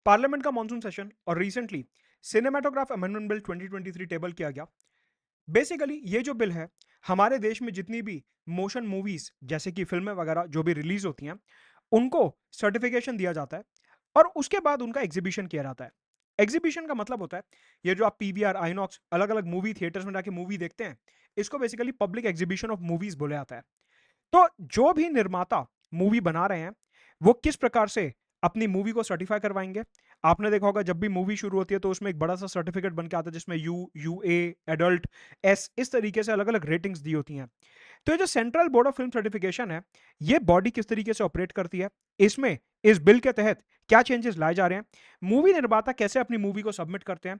Parliament का monsoon session और recently cinematograph amendment bill 2023 table किया गया। बेसिकली ये जो बिल है, हमारे देश में जितनी भी मोशन मूवीज जैसे कि फिल्में वगैरह जो भी रिलीज होती हैं, उनको सर्टिफिकेशन दिया जाता है और उसके बाद उनका एग्जीबिशन किया जाता है। एग्जीबिशन का मतलब होता है ये जो आप पीवीआर, आइनॉक्स, अलग अलग मूवी थिएटर्स में जाके मूवी देखते हैं, इसको basically public exhibition of movies बोला जाता है। तो जो भी निर्माता मूवी बना रहे हैं, वो किस प्रकार से अपनी मूवी को सर्टिफाई करवाएंगे। आपने देखा होगा जब भी मूवी शुरू होती है तो उसमें एक बड़ा सा सर्टिफिकेट बन के आता है जिसमें यूए, एडल्ट, एस, इस तरीके से अलग अलग रेटिंग्स दी होती हैं। तो ये जो central board of film certification है, ये बॉडी किस तरीके से ऑपरेट करती है, इसमें इस बिल के तहत क्या चेंजेस लाए जा रहे हैं, मूवी निर्माता कैसे अपनी मूवी को सबमिट करते हैं,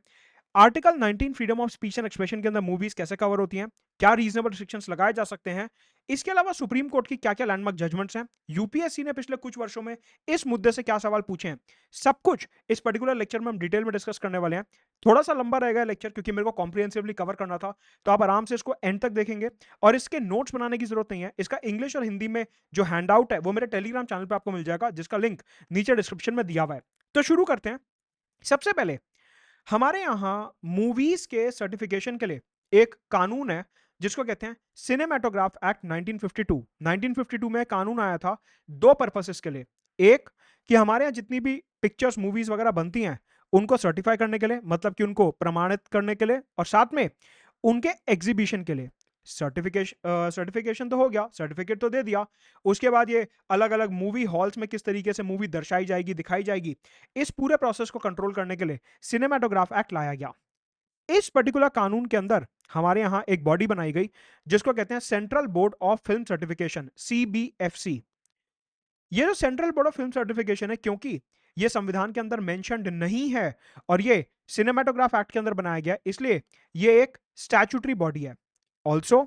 article 19 freedom of speech and expression के अंदर मूवीज कैसे कवर होती हैं, क्या रीजनेबल रिस्ट्रिक्शंस लगाए जा सकते हैं, इसके अलावा सुप्रीम कोर्ट की क्या क्या लैंडमार्क जजमेंट्स हैं, यूपीएससी ने पिछले कुछ वर्षों में इस मुद्दे से क्या सवाल पूछे हैं, सब कुछ इस पर्टिकुलर लेक्चर में हम डिटेल में डिस्कस करने वाले हैं। थोड़ा सा लंबा रहेगा लेक्चर क्योंकि मेरे को कॉम्प्रिहेंसिवली कवर करना था, तो आप आराम से इसको एंड तक देखेंगे और इसके नोट्स बनाने की जरूरत नहीं है। इसका इंग्लिश और हिंदी में जो हैंड आउट है वो मेरे टेलीग्राम चैनल पर आपको मिल जाएगा, जिसका लिंक नीचे डिस्क्रिप्शन में दिया हुआ है। तो शुरू करते हैं। सबसे पहले हमारे यहाँ मूवीज के सर्टिफिकेशन के लिए एक कानून है जिसको कहते हैं सिनेमाटोग्राफ एक्ट 1952। 1952 में कानून आया था दो पर्पसेस के लिए। एक, कि हमारे यहाँ जितनी भी पिक्चर्स, मूवीज वगैरह बनती हैं, उनको सर्टिफाई करने के लिए, मतलब कि उनको प्रमाणित करने के लिए, और साथ में उनके एग्जीबिशन के लिए। सर्टिफिकेशन तो हो गया, सर्टिफिकेट तो दे दिया, उसके बाद ये अलग अलग मूवी हॉल्स में किस तरीके से मूवी दर्शाई जाएगी, दिखाई जाएगी, इस पूरे प्रोसेस को कंट्रोल करने के लिए सिनेमाटोग्राफ एक्ट लाया गया। इस पर्टिकुलर कानून के अंदर हमारे यहां एक बॉडी बनाई गई जिसको कहते हैं central board of film certification, CBFC. ये जो central board of film certification है, क्योंकि ये संविधान के अंदर मेंशन्ड नहीं है और ये सिनेमाटोग्राफ एक्ट के अंदर बनाया गया, इसलिए ये एक स्टैट्यूटरी बॉडी है। ऑल्सो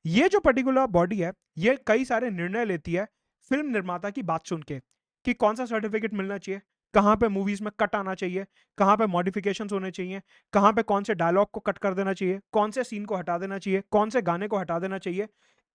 ये जो पर्टिकुलर बॉडी है, ये कई सारे निर्णय लेती है फिल्म निर्माता की बात सुन के, कि कौन सा सर्टिफिकेट मिलना चाहिए, कहां पे मूवीज में कट आना चाहिए, कहां पे मॉडिफिकेशंस होने चाहिए, कहां पे कौन से डायलॉग को कट कर देना चाहिए, कौन से सीन को हटा देना चाहिए, कौन से गाने को हटा देना चाहिए।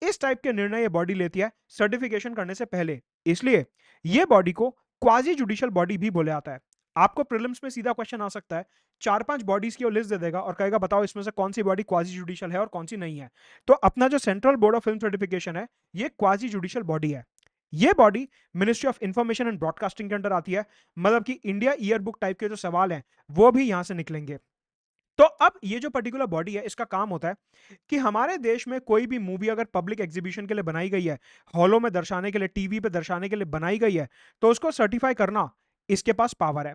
इस टाइप के निर्णय ये बॉडी लेती है सर्टिफिकेशन करने से पहले, इसलिए ये बॉडी को क्वाजी जुडिशियल बॉडी भी बोला जाता है। आपको प्रीलिम्स में सीधा क्वेश्चन आ सकता है, चार पांच बॉडीज की वो लिस्ट दे देगा और कहेगा बताओ इसमें से कौन सी बॉडी क्वाजी जुडिशियल है और कौन सी नहीं है। तो अपना जो central board of film certification है, ये क्वाजी जुडिशियल बॉडी है। ये body ministry of information and broadcasting के अंडर आती है, मतलब कि इंडिया ईयर बुक टाइप के जो सवाल हैं वो भी यहां से निकलेंगे। तो अब ये जो पर्टिकुलर बॉडी है, इसका काम होता है कि हमारे देश में कोई भी मूवी अगर पब्लिक एग्जीबिशन के लिए बनाई गई है, हॉलों में दर्शाने के लिए, टीवी पे दर्शाने के लिए बनाई गई है, तो उसको सर्टिफाई करना इसके पास पावर है।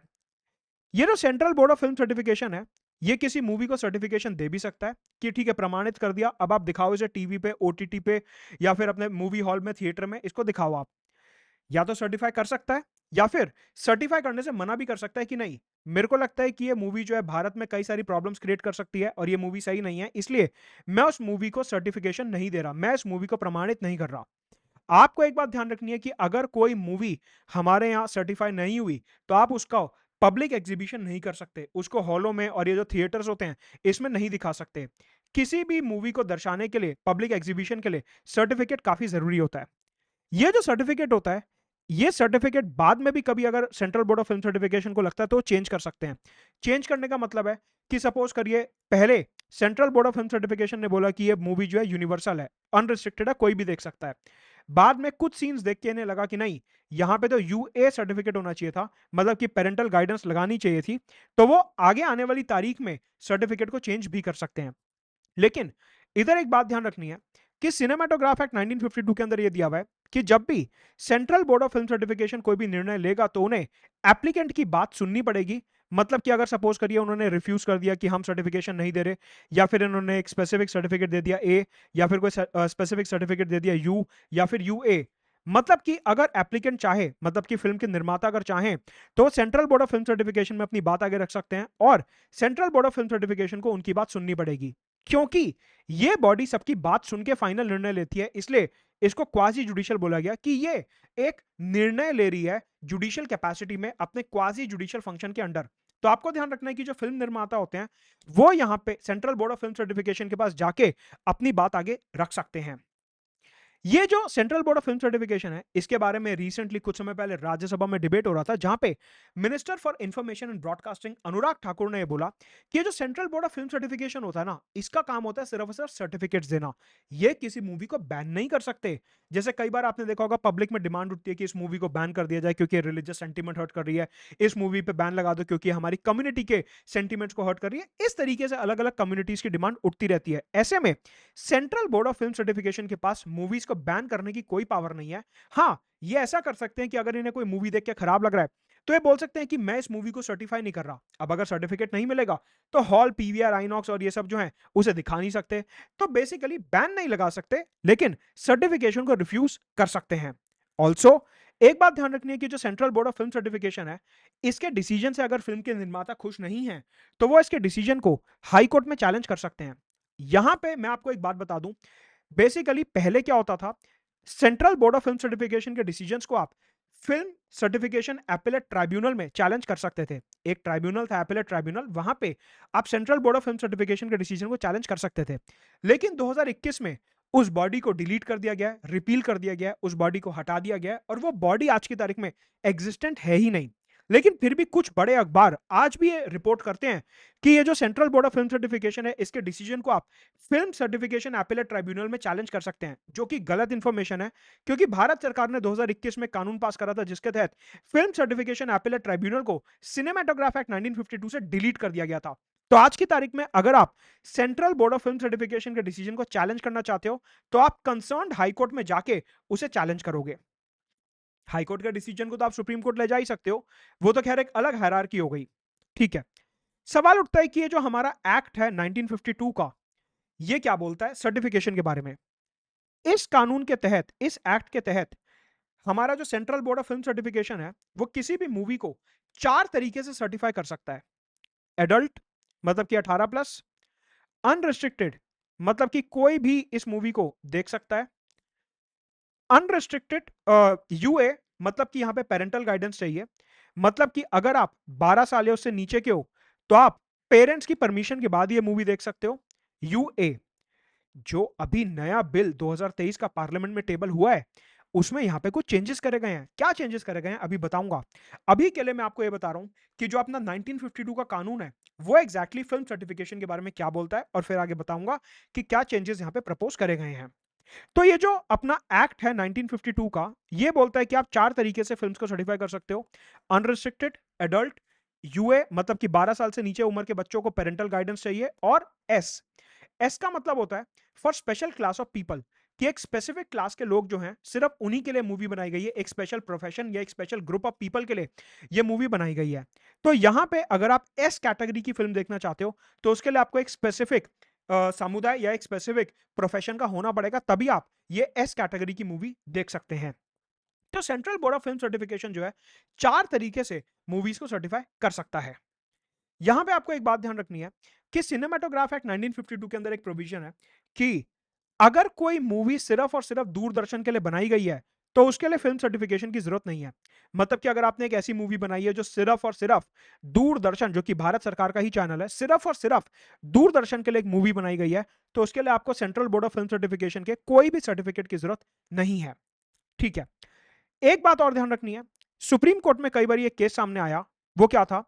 ये जो central board of film certification है, ये किसी मूवी को सर्टिफिकेशन दे भी सकता है कि ठीक है, प्रमाणित कर दिया, अब आप दिखाओ इसे टीवी पे, ओटीटी पे, या फिर अपने मूवी हॉल में, थिएटर में, इसको दिखाओ आप। या तो सर्टिफाई कर सकता है या फिर सर्टिफाई करने से मना भी कर सकता है कि नहीं, मेरे को लगता है कि ये मूवी जो है भारत में कई सारी प्रॉब्लम्स क्रिएट कर सकती है और ये मूवी सही नहीं है, इसलिए मैं उस मूवी को सर्टिफिकेशन नहीं दे रहा, मैं इस मूवी को प्रमाणित नहीं कर रहा। आपको एक बात ध्यान रखनी है कि अगर कोई मूवी हमारे यहाँ सर्टिफाई नहीं हुई, तो आप उसका पब्लिक एग्जीबिशन नहीं कर सकते, उसको हॉलों में और ये जो थिएटर्स होते हैं इसमें नहीं दिखा सकते। किसी भी मूवी को दर्शाने के लिए, पब्लिक एग्जीबिशन के लिए सर्टिफिकेट काफी जरूरी होता है। ये जो सर्टिफिकेट होता है, ये सर्टिफिकेट बाद में भी कभी अगर central board of film certification को लगता है तो चेंज कर सकते हैं। चेंज करने का मतलब है कि सपोज करिए पहले central board of film certification ने बोला कि ये मूवी जो है यूनिवर्सल है, अनरिस्ट्रिक्टेड है, कोई भी देख सकता है। बाद में कुछ सीन्स देख के इन्हें लगा कि नहीं, यहां पे तो यूए सर्टिफिकेट होना चाहिए था, मतलब कि पेरेंटल गाइडेंस लगानी चाहिए थी, तो वो आगे आने वाली तारीख में सर्टिफिकेट को चेंज भी कर सकते हैं। लेकिन इधर एक बात ध्यान रखनी है कि सिनेमाटोग्राफ एक्ट 1952 के अंदर यह दिया हुआ है कि जब भी central board of film certification कोई भी निर्णय लेगा तो उन्हें एप्लीकेंट की बात सुननी पड़ेगी। मतलब कि अगर सपोज करिए उन्होंने रिफ्यूज कर दिया कि हम सर्टिफिकेशन नहीं दे रहे, या फिर इन्होंने एक स्पेसिफिक सर्टिफिकेट दे दिया ए, या फिर कोई स्पेसिफिक सर्टिफिकेट दे दिया यू, या फिर यू ए, मतलब कि अगर एप्लीकेंट चाहे, मतलब कि फिल्म के निर्माता अगर चाहें, तो central board of film certification में अपनी बात आगे रख सकते हैं और central board of film certification को उनकी बात सुननी पड़ेगी। क्योंकि ये बॉडी सबकी बात सुन के फाइनल निर्णय लेती है, इसलिए इसको क्वाजी जुडिशियल बोला गया कि ये एक निर्णय ले रही है जुडिशियल कैपेसिटी में, अपने क्वाजी जुडिशियल फंक्शन के अंडर। तो आपको ध्यान रखना है कि जो फिल्म निर्माता होते हैं वो यहां पे central board of film certification के पास जाके अपनी बात आगे रख सकते हैं। ये जो central board of film certification है, इसके बारे में रिसेंटली कुछ समय पहले राज्यसभा में डिबेट हो रहा था, जहां पे minister for information and broadcasting Anurag Thakur ने ये बोला कि ये जो central board of film certification होता है ना, इसका काम होता है सिर्फ और सिर्फ सर्टिफिकेट्स देना। ये किसी मूवी को बैन नहीं कर सकते। जैसे कई बार आपने देखा होगा, पब्लिक में डिमांड उठती है कि इस मूवी को बैन कर दिया जाए क्योंकि रिलीजियस सेंटीमेंट हर्ट कर रही है, इस मूवी पे बैन लगा दो क्योंकि हमारी कम्युनिटी के सेंटीमेंट्स को हर्ट कर रही है। इस तरीके से अलग अलग कम्युनिटीज की डिमांड उठती रहती है। ऐसे में central board of film certification के पास मूवीज को बैन करने की कोई पावर नहीं है। हाँ, ये ऐसा कर सकते हैं कि अगर इन्हें कोई मूवी देख के खराब लग रहा है, तो ये बोल सकते हैं कि मैं इस मूवी को सर्टिफाई नहीं कर रहा। अब अगर सर्टिफिकेट नहीं मिलेगा, तो हॉल, पीवीआर, आइनॉक्स और ये सब जो है उसे दिखा नहीं सकते। तो बेसिकली बैन नहीं लगा सकते, लेकिन सर्टिफिकेशन को रिफ्यूज कर सकते हैं। ऑल्सो एक बात ध्यान रखनी है कि जो central board of film certification है, इसके डिसीजन से अगर फिल्म के निर्माता खुश नहीं है, तो वो इसके डिसीजन को हाई कोर्ट में चैलेंज कर सकते हैं। यहां पे मैं आपको एक बात बता दूं, बेसिकली पहले क्या होता था, central board of film certification के डिसीजंस को आप फिल्म सर्टिफिकेशन एपेलेट ट्राइब्यूनल में चैलेंज कर सकते थे। एक ट्राइब्यूनल था, एपेलेट ट्राइब्यूनल, वहां पे आप central board of film certification के डिसीजन को चैलेंज कर सकते थे। लेकिन 2021 में उस बॉडी को डिलीट कर दिया गया है, रिपील कर दिया गया है, उस बॉडी को हटा दिया गया है, और वो बॉडी आज की तारीख में एग्जिस्टेंट है ही नहीं। लेकिन फिर भी कुछ बड़े अखबार आज भी ये रिपोर्ट करते हैं कि ये जो central board of film certification है, इसके डिसीजन को आप फिल्म सर्टिफिकेशन एपेलेट ट्राइब्यूनल में चैलेंज कर सकते हैं, जो कि गलत इंफॉर्मेशन है। क्योंकि भारत सरकार ने 2021 में कानून पास करा था, जिसके तहत फिल्म सर्टिफिकेशन एपेलेट ट्राइब्यूनल को सिनेमाटोग्राफ एक्ट 1952 से डिलीट कर दिया गया था। तो आज की तारीख में अगर आप central board of film certification के डिसीजन को चैलेंज करना चाहते हो, तो आप कंसर्न्ड हाई कोर्ट में जाके उसे चैलेंज करोगे। हाई कोर्ट के डिसीजन को तो आप सुप्रीम कोर्ट ले जा ही सकते हो, वो तो खैर एक अलग हायरार्की हो गई। ठीक है, सवाल उठता है कि ये जो हमारा एक्ट है 1952 का, ये क्या बोलता है सर्टिफिकेशन के बारे में। इस कानून के तहत, इस एक्ट के तहत, हमारा जो central board of film certification है, वो किसी भी मूवी को 4 तरीके से सर्टिफाई कर सकता है। एडल्ट, मतलब कि 18+। अनरिस्ट्रिक्टेड, मतलब कि कोई भी इस मूवी को देख सकता है। अनरिस्ट्रिक्टेड यूए, मतलब कि यहां पे पेरेंटल गाइडेंस चाहिए। मतलब कि अगर आप 12 साल या उससे नीचे के हो, तो आप पेरेंट्स की परमिशन के बाद ये मूवी देख सकते हो। यूए, जो अभी नया बिल 2023 का पार्लियामेंट में टेबल हुआ है, उसमें यहां पे कुछ चेंजेस करे गए हैं। क्या चेंजेस करे गए हैं अभी बताऊंगा। अभी के लिए मैं आपको ये बता रहा हूं कि जो अपना 1952 का कानून है, वो एग्जैक्टली फिल्म सर्टिफिकेशन के बारे में क्या बोलता है, और फिर आगे बताऊंगा कि क्या चेंजेस यहां पे प्रपोज करे गए हैं। तो ये जो अपना एक्ट है 1952 का, ये बोलता है कि आप 4 तरीके से फिल्म्स को सर्टिफाई कर सकते हो। अनरिस्ट्रिक्टेड, एडल्ट, यूए, मतलब कि 12 साल से नीचे उम्र के बच्चों को पेरेंटल गाइडेंस चाहिए, और एस। एस का मतलब होता है for special class of people, कि एक स्पेसिफिक क्लास के लोग जो हैं, सिर्फ उन्हीं के लिए मूवी बनाई गई है। एक स्पेशल प्रोफेशन या एक स्पेशल ग्रुप ऑफ पीपल के लिए ये मूवी बनाई गई है। तो यहां पे अगर आप एस कैटेगरी की फिल्म देखना चाहते हो, तो उसके लिए आपको एक स्पेसिफिक समुदाय या एक स्पेसिफिक प्रोफेशन का होना पड़ेगा, तभी आप ये एस कैटेगरी की मूवी देख सकते हैं। तो central board of film certification जो है, 4 तरीके से मूवीज को सर्टिफाई कर सकता है। यहां पे आपको एक बात ध्यान रखनी है कि सिनेमाटोग्राफ एक्ट 1952 के अंदर एक प्रोविजन है कि अगर कोई मूवी सिर्फ और सिर्फ दूरदर्शन के लिए बनाई गई है, तो उसके लिए फिल्म सर्टिफिकेशन की जरूरत नहीं है। मतलब कि अगर आपने एक ऐसी मूवी बनाई है जो सिर्फ और सिर्फ दूरदर्शन, जो कि भारत सरकार का ही चैनल है, सिर्फ और सिर्फ दूरदर्शन के लिए एक मूवी बनाई गई है, तो उसके लिए आपको central board of film certification के कोई भी सर्टिफिकेट की जरूरत नहीं है। ठीक है, एक बात और ध्यान रखनी है, सुप्रीम कोर्ट में कई बार ये केस सामने आया। वो क्या था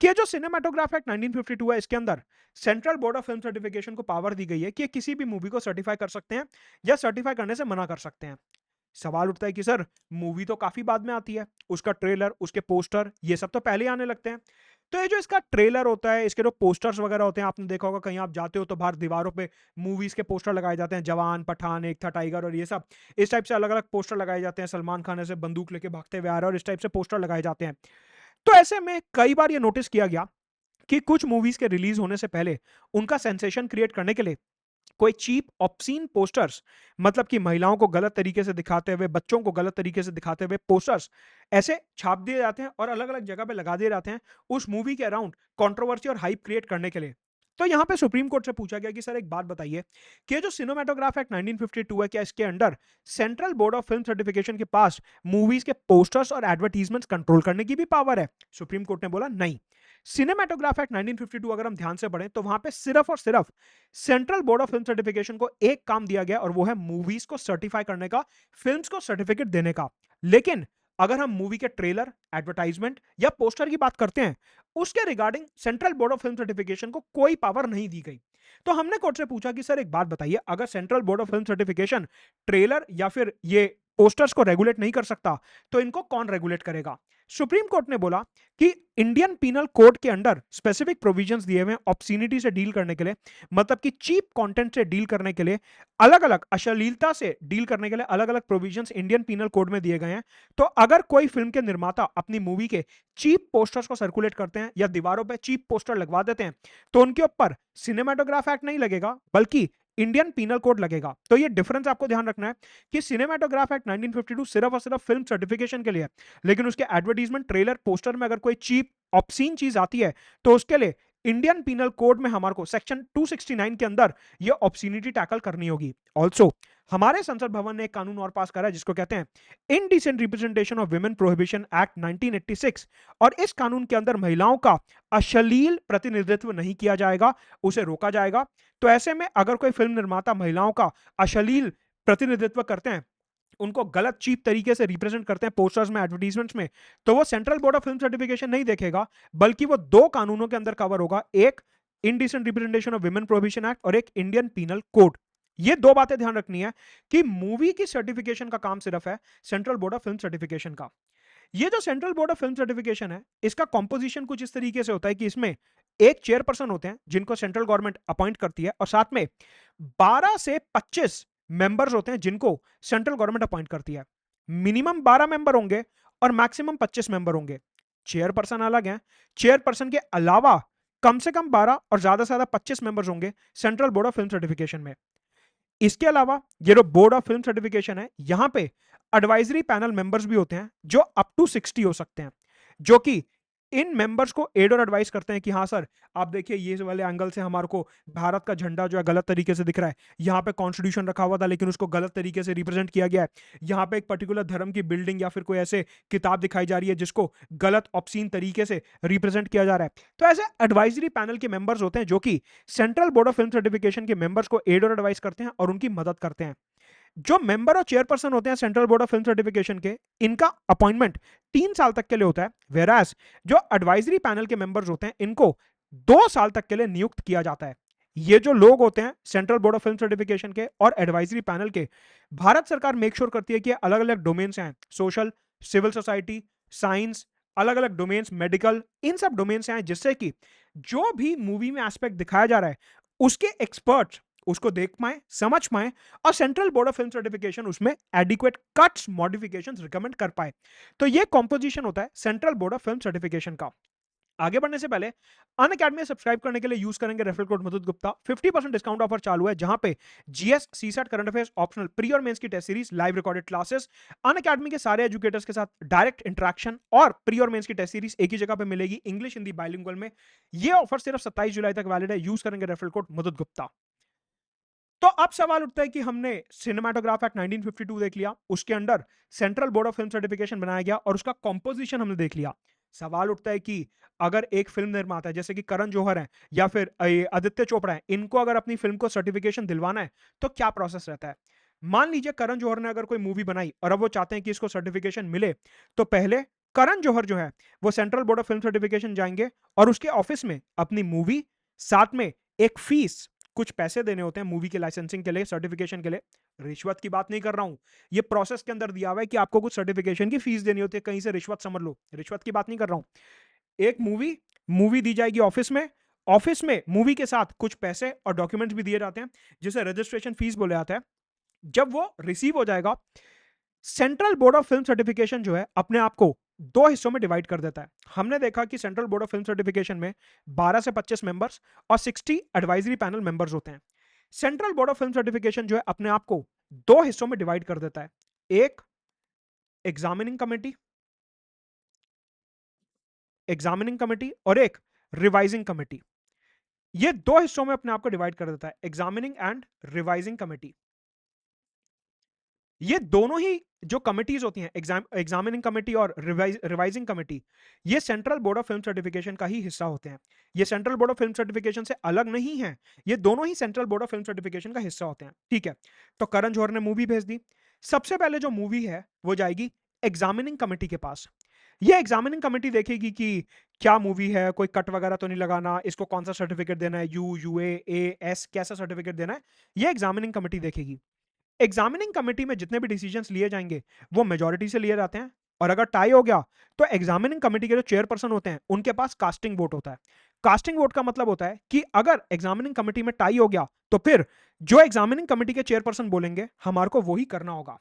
कि जो सिनेमाटोग्राफ एक्ट 1952 है, इसके अंदर central board of film certification को पावर दी गई है कि किसी भी मूवी को सर्टिफाई कर सकते हैं या सर्टिफाई करने से मना कर सकते हैं। सवाल उठता है कि सर, मूवी तो काफी बाद में आती है, उसका ट्रेलर, उसके पोस्टर, ये सब तो पहले ही आने लगते हैं। तो ये जो इसका ट्रेलर होता है, इसके जो पोस्टर्स वगैरह होते हैं, आपने देखा होगा कहीं आप जाते हो तो बाहर दीवारों पे मूवीज के पोस्टर लगाए जाते हैं, जवान, पठान, एक था टाइगर, और ये सब इस टाइप से अलग अलग पोस्टर लगाए जाते हैं। सलमान खान ऐसे बंदूक लेके भागते हुए आ रहा है, और इस टाइप से पोस्टर लगाए जाते हैं। तो ऐसे में कई बार ये नोटिस किया गया कि कुछ मूवीज के रिलीज होने से पहले उनका सेंसेशन क्रिएट करने के लिए कोई चीप ऑब्सीन पोस्टर्स, मतलब कि महिलाओं को गलत तरीके से दिखाते हुए, बच्चों को गलत तरीके से दिखाते हुए पोस्टर्स ऐसे छाप दिए जाते हैं और अलग अलग जगह पे लगा दिए जाते हैं, उस मूवी के अराउंड कंट्रोवर्सी और हाइप क्रिएट करने के लिए। तो यहां पे सुप्रीम कोर्ट से पूछा गया कि सर एक बात बताइए कि ये जो सिनेमेटोग्राफ एक्ट 1952 है, क्या इसके under central board of film certification के पास मूवीज के पोस्टर्स और एडवर्टीजमेंट्स कंट्रोल करने की भी पावर है? सुप्रीम कोर्ट ने बोला नहीं। सिनेमेटोग्राफ एक्ट 1952 अगर हम ध्यान से पढ़ें तो वहां पे सिर्फ और सिर्फ central board of film certification को एक काम दिया गया और वो है मूवीज को सर्टिफाई करने का, फिल्म्स को सर्टिफिकेट देने का। लेकिन अगर हम मूवी के ट्रेलर, एडवर्टाइजमेंट या पोस्टर की बात करते हैं, उसके regarding central board of film certification को कोई पावर नहीं दी गई। तो हमने कोर्ट से पूछा कि सर एक बात बताइए, अगर central board of film certification trailer या फिर ये पोस्टर्स को रेगुलेट नहीं कर सकता तो इनको कौन रेगुलेट करेगा? सुप्रीम कोर्ट ने बोला कि इंडियन पीनल कोड के अंडर स्पेसिफिक प्रोविजंस दिए हुए हैं ऑब्ससीनिटी से डील करने के लिए, मतलब कि चीप कंटेंट से डील करने के लिए, अलग अलग अश्लीलता से डील करने के लिए अलग अलग प्रोविजंस इंडियन पीनल कोड में दिए गए हैं। तो अगर कोई फिल्म के निर्माता अपनी मूवी के चीप पोस्टर्स को सर्कुलेट करते हैं या दीवारों पर चीप पोस्टर लगवा देते हैं तो उनके ऊपर सिनेमाटोग्राफ एक्ट नहीं लगेगा बल्कि इंडियन पीनल कोड लगेगा। तो ये डिफरेंस आपको ध्यान रखना है कि सिनेमाटोग्राफ एक्ट 1952 सिर्फ और सिर्फ फिल्म सर्टिफिकेशन के लिए है, लेकिन उसके एडवर्टीजमेंट, ट्रेलर, पोस्टर में अगर कोई चीप ऑब्सीन चीज आती है तो उसके लिए इंडियन पीनल कोड में हमारे को सेक्शन 269 के अंदर ये ऑब्सीनिटी टैकल करनी होगी। ऑल्सो हमारे संसद भवन ने एक कानून और पास करा है जिसको कहते हैं indecent representation of women prohibition act 1986, और इस कानून के अंदर महिलाओं का अश्लील प्रतिनिधित्व नहीं किया जाएगा, उसे रोका जाएगा। तो ऐसे में अगर कोई फिल्म निर्माता महिलाओं का अश्लील प्रतिनिधित्व करते हैं, उनको गलत चीप तरीके से रिप्रेजेंट करते हैं पोस्टर्स में, एडवर्टीजमेंट्स में, तो वो central board of film certification नहीं देखेगा बल्कि वो दो कानूनों के अंदर कवर होगा, एक indecent representation of women prohibition act और एक इंडियन पीनल कोड। ये दो बातें ध्यान रखनी है कि मूवी की सर्टिफिकेशन का काम सिर्फ है central board of film certification का। ये जो central board of film certification है, इसका कॉम्पोजिशन कुछ इस तरीके से होता है कि इसमें एक चेयरपर्सन होते हैं जिनको सेंट्रल गवर्नमेंट अपॉइंट करती है और साथ में 12 से 25 मेंबर्स होते हैं जिनको सेंट्रल गवर्नमेंट अपॉइंट करती है। मिनिमम 12 मेंबर होंगे और मैक्सिमम 25 मेंबर होंगे। चेयरपर्सन अलग है, चेयरपर्सन के अलावा कम से कम 12 और ज्यादा से ज्यादा 25 मेंबर्स होंगे central board of film certification में। इसके अलावा ये जो बोर्ड ऑफ फिल्म सर्टिफिकेशन है, यहां पे एडवाइजरी पैनल मेंबर्स भी होते हैं जो अप टू 60 हो सकते हैं, जो कि इन मेंबर्स को एड और एडवाइस करते हैं कि हाँ सर, आप देखिए ये वाले एंगल से हमारे को भारत का झंडा जो है गलत तरीके से दिख रहा है, यहाँ पे कॉन्स्टिट्यूशन रखा हुआ था लेकिन उसको गलत तरीके से रिप्रेजेंट किया गया है, यहाँ पे एक पर्टिकुलर धर्म की बिल्डिंग या फिर कोई ऐसे किताब दिखाई जा रही है जिसको गलत ऑब्सीन तरीके से रिप्रेजेंट किया जा रहा है। तो ऐसे एडवाइजरी पैनल के मेंबर्स होते हैं जो कि central board of film certification के मेंबर्स को एड और एडवाइस करते हैं और उनकी मदद करते हैं। जो मेंबर और चेयरपर्सन होते हैं central board of film certification के, इनका अपॉइंटमेंट 3 साल तक के लिए होता है, वेराज जो एडवाइजरी पैनल के मेंबर्स होते हैं इनको 2 साल तक के लिए नियुक्त किया जाता है। ये जो लोग होते हैं central board of film certification के और एडवाइजरी पैनल के, भारत सरकार मेक श्योर करती है कि अलग अलग डोमेन्स हैं, सोशल, सिविल सोसाइटी, साइंस, अलग अलग डोमेन्स, मेडिकल, इन सब डोमेन्स हैं जिससे कि जो भी मूवी में एस्पेक्ट दिखाया जा रहा है उसके एक्सपर्ट्स उसको देख पाए, समझ पाए और central board of film certification उसमें एडिक्वेट कट्स, मॉडिफिकेशंस रिकमेंड कर पाए। तो ये कॉम्पोजिशन होता है central board of film certification का। आगे बढ़ने से पहले अन अकेडमी सब्सक्राइब करने के लिए यूज करेंगे referral code Madhur Gupta, 50% discount offer चालू है जहां पे GS, CSAT, current affairs, optional, pre और मेंस की test series, live recorded classes, Unacademy के सारे एजुकेटर्स के साथ डायरेक्ट इंटरेक्शन और प्री और मेंस की टेस्ट सीरीज एक ही जगह पे मिलेगी, इंग्लिश हिंदी बाइलिंगुअल में। ये ऑफर सिर्फ 27 जुलाई तक वैलिड है, यूज करेंगे रेफरल कोड मधुद गुप्ता। तो अब सवाल उठता है कि हमने सिनेमाटोग्राफ एक्ट 1952 देख लिया, उसके under central board of film certification बनाया गया और उसका कॉम्पोजिशन हमने देख लिया। सवाल उठता है कि अगर एक फिल्म निर्माता है जैसे कि करण जौहर है या फिर आदित्य चोपड़ा है, इनको अगर अपनी फिल्म को सर्टिफिकेशन दिलवाना है तो क्या प्रोसेस रहता है? मान लीजिए करण जौहर ने अगर कोई मूवी बनाई और अब वो चाहते हैं कि इसको सर्टिफिकेशन मिले, तो पहले करण जौहर जो है वो central board of film certification जाएंगे और उसके ऑफिस में अपनी मूवी, साथ में एक फीस, कुछ पैसे देने होते हैं मूवी के लाइसेंसिंग के लिए, सर्टिफिकेशन के लिए। रिश्वत की बात नहीं कर रहा हूं, ये प्रोसेस के अंदर दिया हुआ है कि आपको कुछ सर्टिफिकेशन की फीस देनी होती है, कहीं से रिश्वत समझ लो, रिश्वत की बात नहीं कर रहा हूं। एक मूवी मूवी दी जाएगी ऑफिस में, ऑफिस में मूवी के साथ कुछ पैसे और डॉक्यूमेंट्स भी दिए जाते हैं जिसे रजिस्ट्रेशन फीस बोले जाता है। जब वो रिसीव हो जाएगा, central board of film certification जो है अपने आप को दो हिस्सों में डिवाइड कर देता है। हमने देखा कि central board of film certification में 12 से 25 मेंबर्स और 60 एडवाइजरी पैनल मेंबर्स होते हैं। Central board of film certification जो है अपने आप को दो हिस्सों में डिवाइड कर देता है, एक एग्जामिनिंग कमेटी, और एक रिवाइजिंग कमेटी। ये दो हिस्सों में अपने आप को डिवाइड कर देता है, एग्जामिनिंग एंड रिवाइजिंग कमेटी। ये दोनों ही जो कमिटीज होती हैं, एग्जामिनिंग कमेटी और रिवाइजिंग कमेटी, ये central board of film certification का ही हिस्सा होते हैं। ये central board of film certification से अलग नहीं है, ये दोनों ही central board of film certification का हिस्सा होते हैं। ठीक है, तो करण जौहर ने मूवी भेज दी। सबसे पहले जो मूवी है वो जाएगी एग्जामिनिंग कमेटी के पास। ये एग्जामिनिंग कमेटी देखेगी कि क्या मूवी है, कोई कट वगैरह तो नहीं लगाना, इसको कौन सा सर्टिफिकेट देना है, यू, यूए, ए, एस, कैसा सर्टिफिकेट देना है, ये एग्जामिनिंग कमेटी देखेगी। एग्जामिनिंग कमेटी में जितने भी डिसीजंस लिए जाएंगे वो मेजोरिटी से लिए जाते हैं, और अगर टाई हो गया तो एग्जामिनिंग कमेटी के जो चेयरपर्सन होते हैं उनके पास कास्टिंग वोट होता है। कास्टिंग वोट का मतलब होता है कि अगर एग्जामिनिंग कमेटी में टाई हो गया तो फिर जो एग्जामिनिंग कमेटी के चेयरपर्सन बोलेंगे हमारे को वही करना होगा।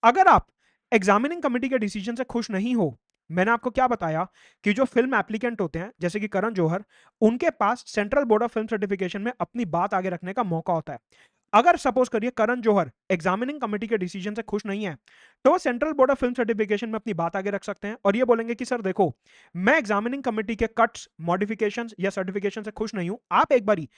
अगर आप एग्जामिनिंग कमेटी के डिसीजन से खुश नहीं हो, मैंने आपको क्या बताया कि जो फिल्म एप्लीकेंट होते हैं जैसे कि करण जौहर, उनके पास central board of film certification में अपनी बात आगे रखने का मौका होता है। अगर सपोज करिए करण जौहर एग्जामिनिंग कमेटी के डिसीजन से खुश नहीं है, तो वो central board of film certification में अपनी बात आगे रख सकते हैं और ये बोलेंगे कि सर देखो, मैं एग्जामिनिंग कमेटी के कट्स, मॉडिफिकेशंस या सर्टिफिकेशन से खुश नहीं हूं, आप एक बारी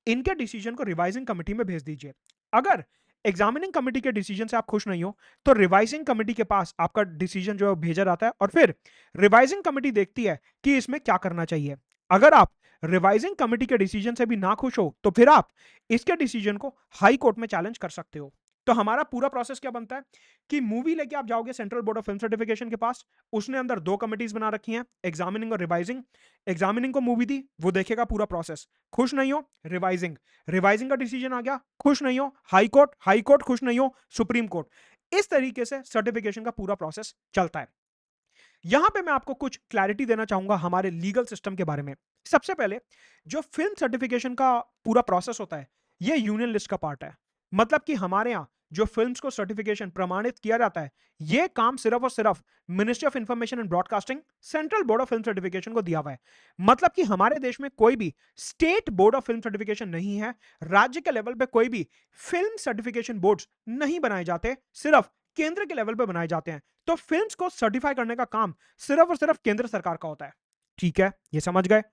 इनके डिसीजन को रिवाइजिंग कमेटी में भेज दीजिए। अगर एग्जामिनिंग कमेटी के डिसीजन से आप खुश नहीं हो तो रिवाइजिंग कमेटी के पास आपका डिसीजन जो है भेजा जाता है और फिर रिवाइजिंग कमेटी देखती है कि इसमें क्या करना चाहिए। अगर आप रिवाइजिंग कमेटी के डिसीजन से भी ना खुश हो तो फिर आप इसके डिसीजन को हाई कोर्ट में चैलेंज कर सकते हो। तो हमारा पूरा प्रोसेस क्या बनता है कि मूवी लेके आप जाओगे central board of film certification के पास, उसने अंदर दो कमिटीज बना रखी हैं, एग्जामिनिंग और रिवाइजिंग। एग्जामिनिंग को मूवी दी, वो देखेगा पूरा प्रोसेस, खुश नहीं हो रिवाइजिंग, रिवाइजिंग का डिसीजन आ गया, खुश नहीं हो हाई कोर्ट, हाई कोर्ट खुश नहीं हो सुप्रीम कोर्ट। इस तरीके से सर्टिफिकेशन का पूरा प्रोसेस चलता है। यहां पे मैं आपको कुछ क्लैरिटी देना चाहूंगा हमारे लीगल सिस्टम के बारे में। सबसे पहले जो फिल्म सर्टिफिकेशन का पूरा प्रोसेस होता है ये यूनियन लिस्ट का पार्ट है। मतलब कि हमारे यहां जो फिल्म्स को सर्टिफिकेशन प्रमाणित किया जाता है ये काम सिर्फ और सिर्फ ministry of information and broadcasting central board of film certification को दिया हुआ है। मतलब कि हमारे देश में कोई भी state board of film certification नहीं है, राज्य के लेवल पे कोई भी फिल्म सर्टिफिकेशन बोर्ड्स नहीं बनाए जाते, सिर्फ केंद्र के लेवल पे बनाए जाते हैं। तो फिल्म्स को सर्टिफाई करने का काम सिर्फ और सिर्फ केंद्र सरकार का होता है। ठीक है, ये समझ गए।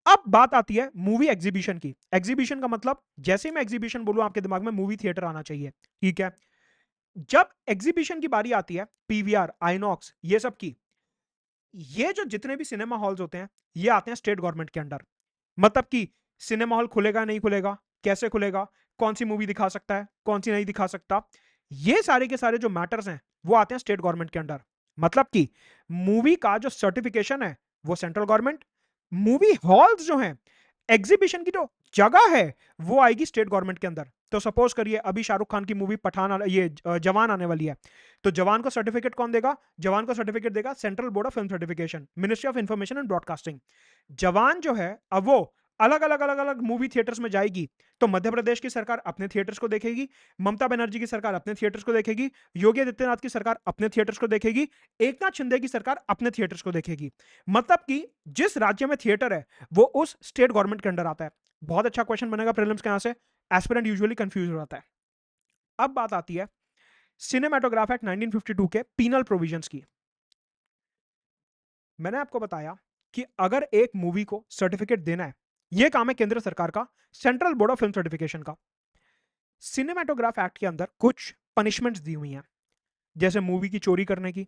अब बात आती है मूवी एग्जीबिशन की। एग्जीबिशन का मतलब जैसे ही मैं एग्जीबिशन बोलूं आपके दिमाग में मूवी थिएटर आना चाहिए। ठीक है, जब एग्जीबिशन की बारी आती है पीवीआर, आइनॉक्स, ये सब की, ये जो जितने भी सिनेमा हॉल्स होते हैं ये आते हैं स्टेट गवर्नमेंट के अंडर। मतलब कि सिनेमा हॉल खुलेगा नहीं खुलेगा, कैसे खुलेगा, कौन सी मूवी दिखा सकता है, कौन सी नहीं दिखा सकता, ये सारे के सारे जो मैटर्स हैं वो आते हैं स्टेट गवर्नमेंट के अंडर। मतलब कि मूवी का जो सर्टिफिकेशन है वो सेंट्रल गवर्नमेंट, मूवी हॉल्स जो हैं, एग्जीबिशन की जो जगह है वो आएगी स्टेट गवर्नमेंट के अंदर। तो सपोज करिए अभी शाहरुख खान की मूवी जवान आने वाली है, तो जवान को सर्टिफिकेट कौन देगा? जवान को सर्टिफिकेट देगा central board of film certification, ministry of information and broadcasting. जवान जो है अब वो अलग अलग मूवी थिएटर्स में जाएगी, तो मध्य प्रदेश की सरकार अपने थिएटर्स को देखेगी, ममता बनर्जी की सरकार अपने थिएटर्स को देखेगी, योगी आदित्यनाथ की सरकार अपने थिएटर्स को देखेगी, एकनाथ शिंदे की सरकार अपने थिएटर्स को देखेगी। मतलब कि जिस राज्य में थिएटर है वो उस स्टेट गवर्नमेंट के अंडर आता है। बहुत अच्छा क्वेश्चन बनेगा प्रीलिम्स के, यहां से एस्पिरेंट यूजुअली कंफ्यूज हो जाता है। अब बात आती है सिनेमेटोग्राफ एक्ट 1952 के पीनल प्रोविजंस की। मैंने आपको बताया कि अगर एक मूवी को सर्टिफिकेट देना है, यह काम है केंद्र सरकार का, central board of film certification का। सिनेमेटोग्राफ एक्ट के अंदर कुछ पनिशमेंट्स दी हुई हैं, जैसे मूवी की चोरी करने की,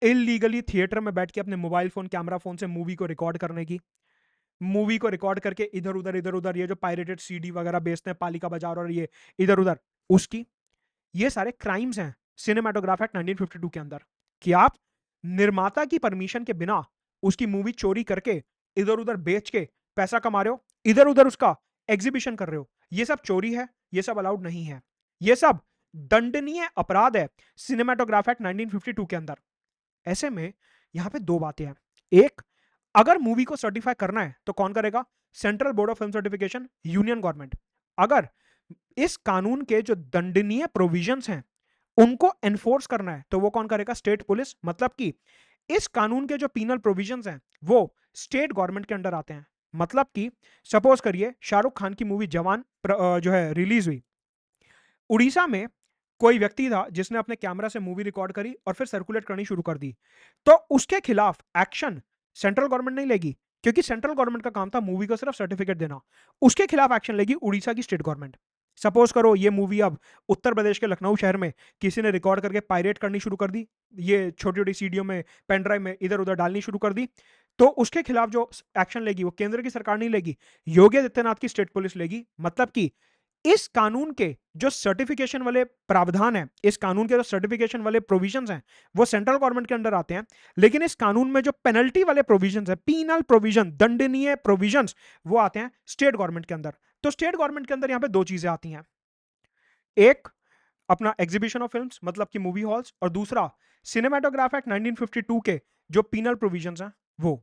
इलीगली थिएटर में बैठ के अपने मोबाइल फोन, कैमरा फोन से मूवी को रिकॉर्ड करने की, मूवी को रिकॉर्ड करके इधर उधर ये जो पायरेटेड सीडी वगैरह बेचते हैं पालिका बाजार और ये इधर उधर, उसकी, ये सारे क्राइम्स हैं सिनेमेटोग्राफ एक्ट 1952 के अंदर। कि आप निर्माता की परमिशन के बिना उसकी मूवी चोरी करके इधर उधर बेच के पैसा कमा रहे हो, इधर उधर उसका एग्जीबिशन कर रहे हो, ये सब चोरी है, ये सब अलाउड नहीं है, ये सब दंडनीय अपराध है सिनेमेटोग्राफ एक्ट 1952 के अंदर। ऐसे में यहां पे दो बातें हैं। एक, अगर मूवी को सर्टिफाई करना है तो कौन करेगा? Central board of film certification, union government. अगर इस कानून के जो दंडनीय प्रोविजंस हैं उनको एनफोर्स करना है तो वो कौन करेगा? State police. मतलब कि इस कानून के जो पीनल प्रोविजंस हैं वो स्टेट गवर्नमेंट के अंडर आते हैं। मतलब कि सपोज करिए शाहरुख खान की मूवी जवान जो है रिलीज हुई, उड़ीसा में कोई व्यक्ति था जिसने अपने कैमरा से मूवी रिकॉर्ड करी और फिर सर्कुलेट करनी शुरू कर दी, तो उसके खिलाफ एक्शन सेंट्रल गवर्नमेंट नहीं लेगी, क्योंकि सेंट्रल गवर्नमेंट का काम था मूवी को सिर्फ सर्टिफिकेट देना। उसके खिलाफ एक्शन लेगी उड़ीसा की स्टेट गवर्नमेंट। सपोज करो ये मूवी अब उत्तर प्रदेश के लखनऊ शहर में किसी ने रिकॉर्ड करके पायरेट करनी शुरू कर दी, ये छोटी छोटी सीडियो में पेन ड्राइव में इधर उधर डालनी शुरू कर दी, तो उसके खिलाफ जो एक्शन लेगी वो केंद्र की सरकार नहीं लेगी, योगी आदित्यनाथ की स्टेट पुलिस लेगी। मतलब कि इस कानून के जो सर्टिफिकेशन वाले प्रावधान है, इस कानून के जो सर्टिफिकेशन वाले प्रोविजंस हैं, वो सेंट्रल गवर्नमेंट के अंडर आते हैं, लेकिन इस कानून में जो पेनल्टी वाले प्रोविजंस है, पीनल प्रोविजन, दंडनीय प्रोविजंस, वो आते हैं स्टेट गवर्नमेंट के अंदर। तो स्टेट गवर्नमेंट के अंदर यहां पे दो चीजें आती हैं, एक अपना एग्जीबिशन ऑफ फिल्म्स मतलब कि मूवी हॉल्स, और दूसरा सिनेमाटोग्राफ एक्ट 1952 के जो पीनल प्रोविजंस हैं वो।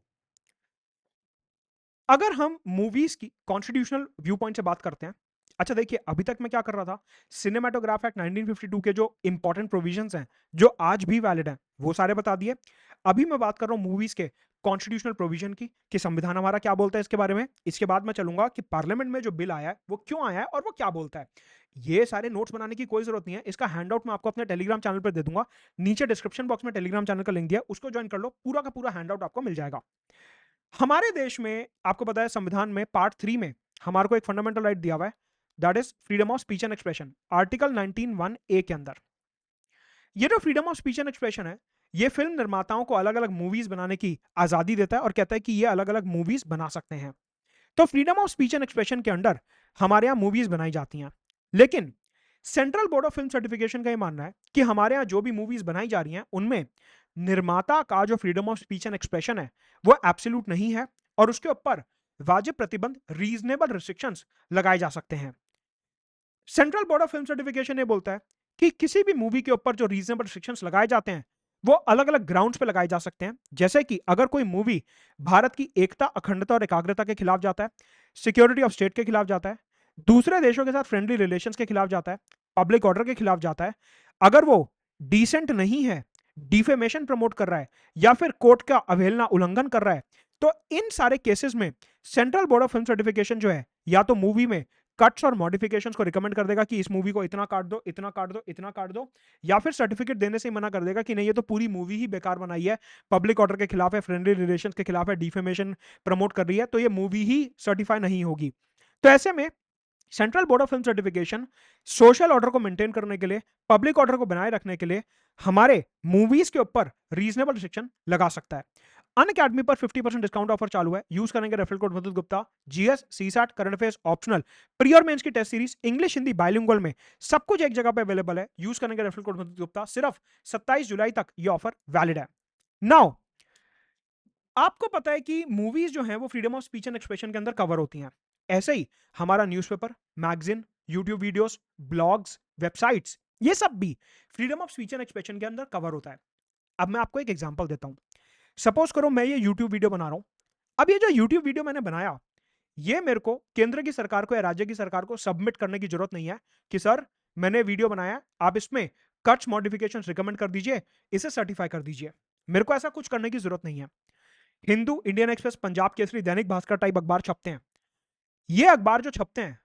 अगर हम मूवीज की कॉन्स्टिट्यूशनल व्यू पॉइंट से बात करते हैं, अच्छा देखिए अभी तक मैं क्या कर रहा था, सिनेमाटोग्राफ एक्ट 1952 के जो इंपॉर्टेंट प्रोविजंस हैं जो आज भी वैलिड हैं वो सारे बता दिए। अभी मैं बात कर रहा हूं मूवीज के कॉन्स्टिट्यूशनल प्रोविजन की कि संविधान हमारा क्या बोलता है इसके बारे में। इसके बाद मैं चलूंगा कि पार्लियामेंट में जो बिल आया है वो क्यों आया है और वो क्या बोलता है। ये सारे नोट्स बनाने की कोई जरूरत नहीं है, इसका हैंडआउट मैं आपको अपने टेलीग्राम चैनल पर दे दूंगा। नीचे डिस्क्रिप्शन बॉक्स में टेलीग्राम चैनल का लिंक दिया, उसको ज्वाइन कर लो, पूरा का पूरा हैंडआउट आपको मिल जाएगा। हमारे देश में आपको पता है संविधान में पार्ट 3 में हमारे को एक फंडामेंटल राइट दिया हुआ है, that is freedom of speech and expression, article 19(1)(a) के अंदर। ये जो freedom of speech and expression है, ये फिल्म निर्माताओं को अलग अलग मूवीज बनाने की आजादी देता है और कहता है कि ये अलग अलग मूवीज बना सकते हैं। तो freedom of speech and expression के अंडर हमारे यहां मूवीज बनाई जाती हैं, लेकिन central board of film certification का यह मानना है कि हमारे यहां जो भी मूवीज बनाई जा रही हैं उनमें निर्माता का जो freedom of speech and expression है वो एब्सोल्यूट नहीं है, और उसके ऊपर वाजिब प्रतिबंध, रीजनेबल रिस्ट्रिक्शंस लगाए जा सकते हैं। Central board of film certification ये बोलता है कि किसी भी मूवी के ऊपर जो रीजनेबल रिस्ट्रिक्शंस लगाए जाते हैं वो अलग अलग ग्राउंड्स पे लगाए जा सकते हैं। जैसे कि अगर कोई मूवी भारत की एकता, अखंडता और एकाग्रता के खिलाफ जाता है, सिक्योरिटी ऑफ स्टेट के खिलाफ जाता है, दूसरे देशों के साथ फ्रेंडली रिलेशंस के खिलाफ जाता है, पब्लिक ऑर्डर के खिलाफ जाता है, अगर वो डिसेंट नहीं है, डिफेमेशन प्रमोट कर रहा है या फिर कोर्ट का अवहेलना उल्लंघन कर रहा है, तो इन सारे केसेस में central board of film certification जो है या तो मूवी में कट्स और मॉडिफिकेशंस को रिकमेंड कर देगा कि इस मूवी को इतना काट दो, इतना काट दो, इतना काट दो, या फिर सर्टिफिकेट देने से ही मना कर देगा कि नहीं ये तो पूरी मूवी ही बेकार बनाई है, पब्लिक ऑर्डर के खिलाफ है, फ्रेंडली रिलेशंस के खिलाफ है, डिफेमेशन प्रमोट कर रही है, तो ये मूवी ही सर्टिफाई नहीं होगी। तो ऐसे में central board of film certification social order को मेंटेन करने के लिए, पब्लिक ऑर्डर को बनाए रखने के लिए हमारे मूवीज के ऊपर रीजनेबल रिस्ट्रिक्शन लगा सकता है। अन अकेडमी पर 50% डिस्काउंट ऑफर चालू है, यूज करेंगे referral code Madhur Gupta. GS, CSAT, current affairs optional, pre और मेंस की test series English Hindi bilingual में सब कुछ एक जगह पे अवेलेबल है, यूज करेंगे रेफरल कोड मधुर गुप्ता। सिर्फ 27 जुलाई तक ये ऑफर वैलिड है। नाउ आपको पता है कि मूवीज जो हैं वो freedom of speech and expression के अंदर कवर होती हैं, ऐसे ही हमारा newspaper, magazine, YouTube videos, blogs, websites, ये सब भी freedom of speech and expression के अंदर कवर होता है। अब मैं आपको एक एग्जांपल देता हूं। सपोज करो मैं ये यूट्यूब वीडियो बना रहा हूं। अब ये जो यूट्यूब वीडियो मैंने बनाया, ये मेरे को केंद्र की सरकार को या राज्य की सरकार को सबमिट करने की जरूरत नहीं है कि सर मैंने वीडियो बनाया, आप इसमें कट्स मॉडिफिकेशंस रिकमेंड कर दीजिए, इसे सर्टिफाई कर दीजिए। मेरे को ऐसा कुछ करने की जरूरत नहीं है। Hindu, Indian express, Punjab Kesari, Dainik Bhaskar type अखबार छपते हैं। ये अखबार जो छपते हैं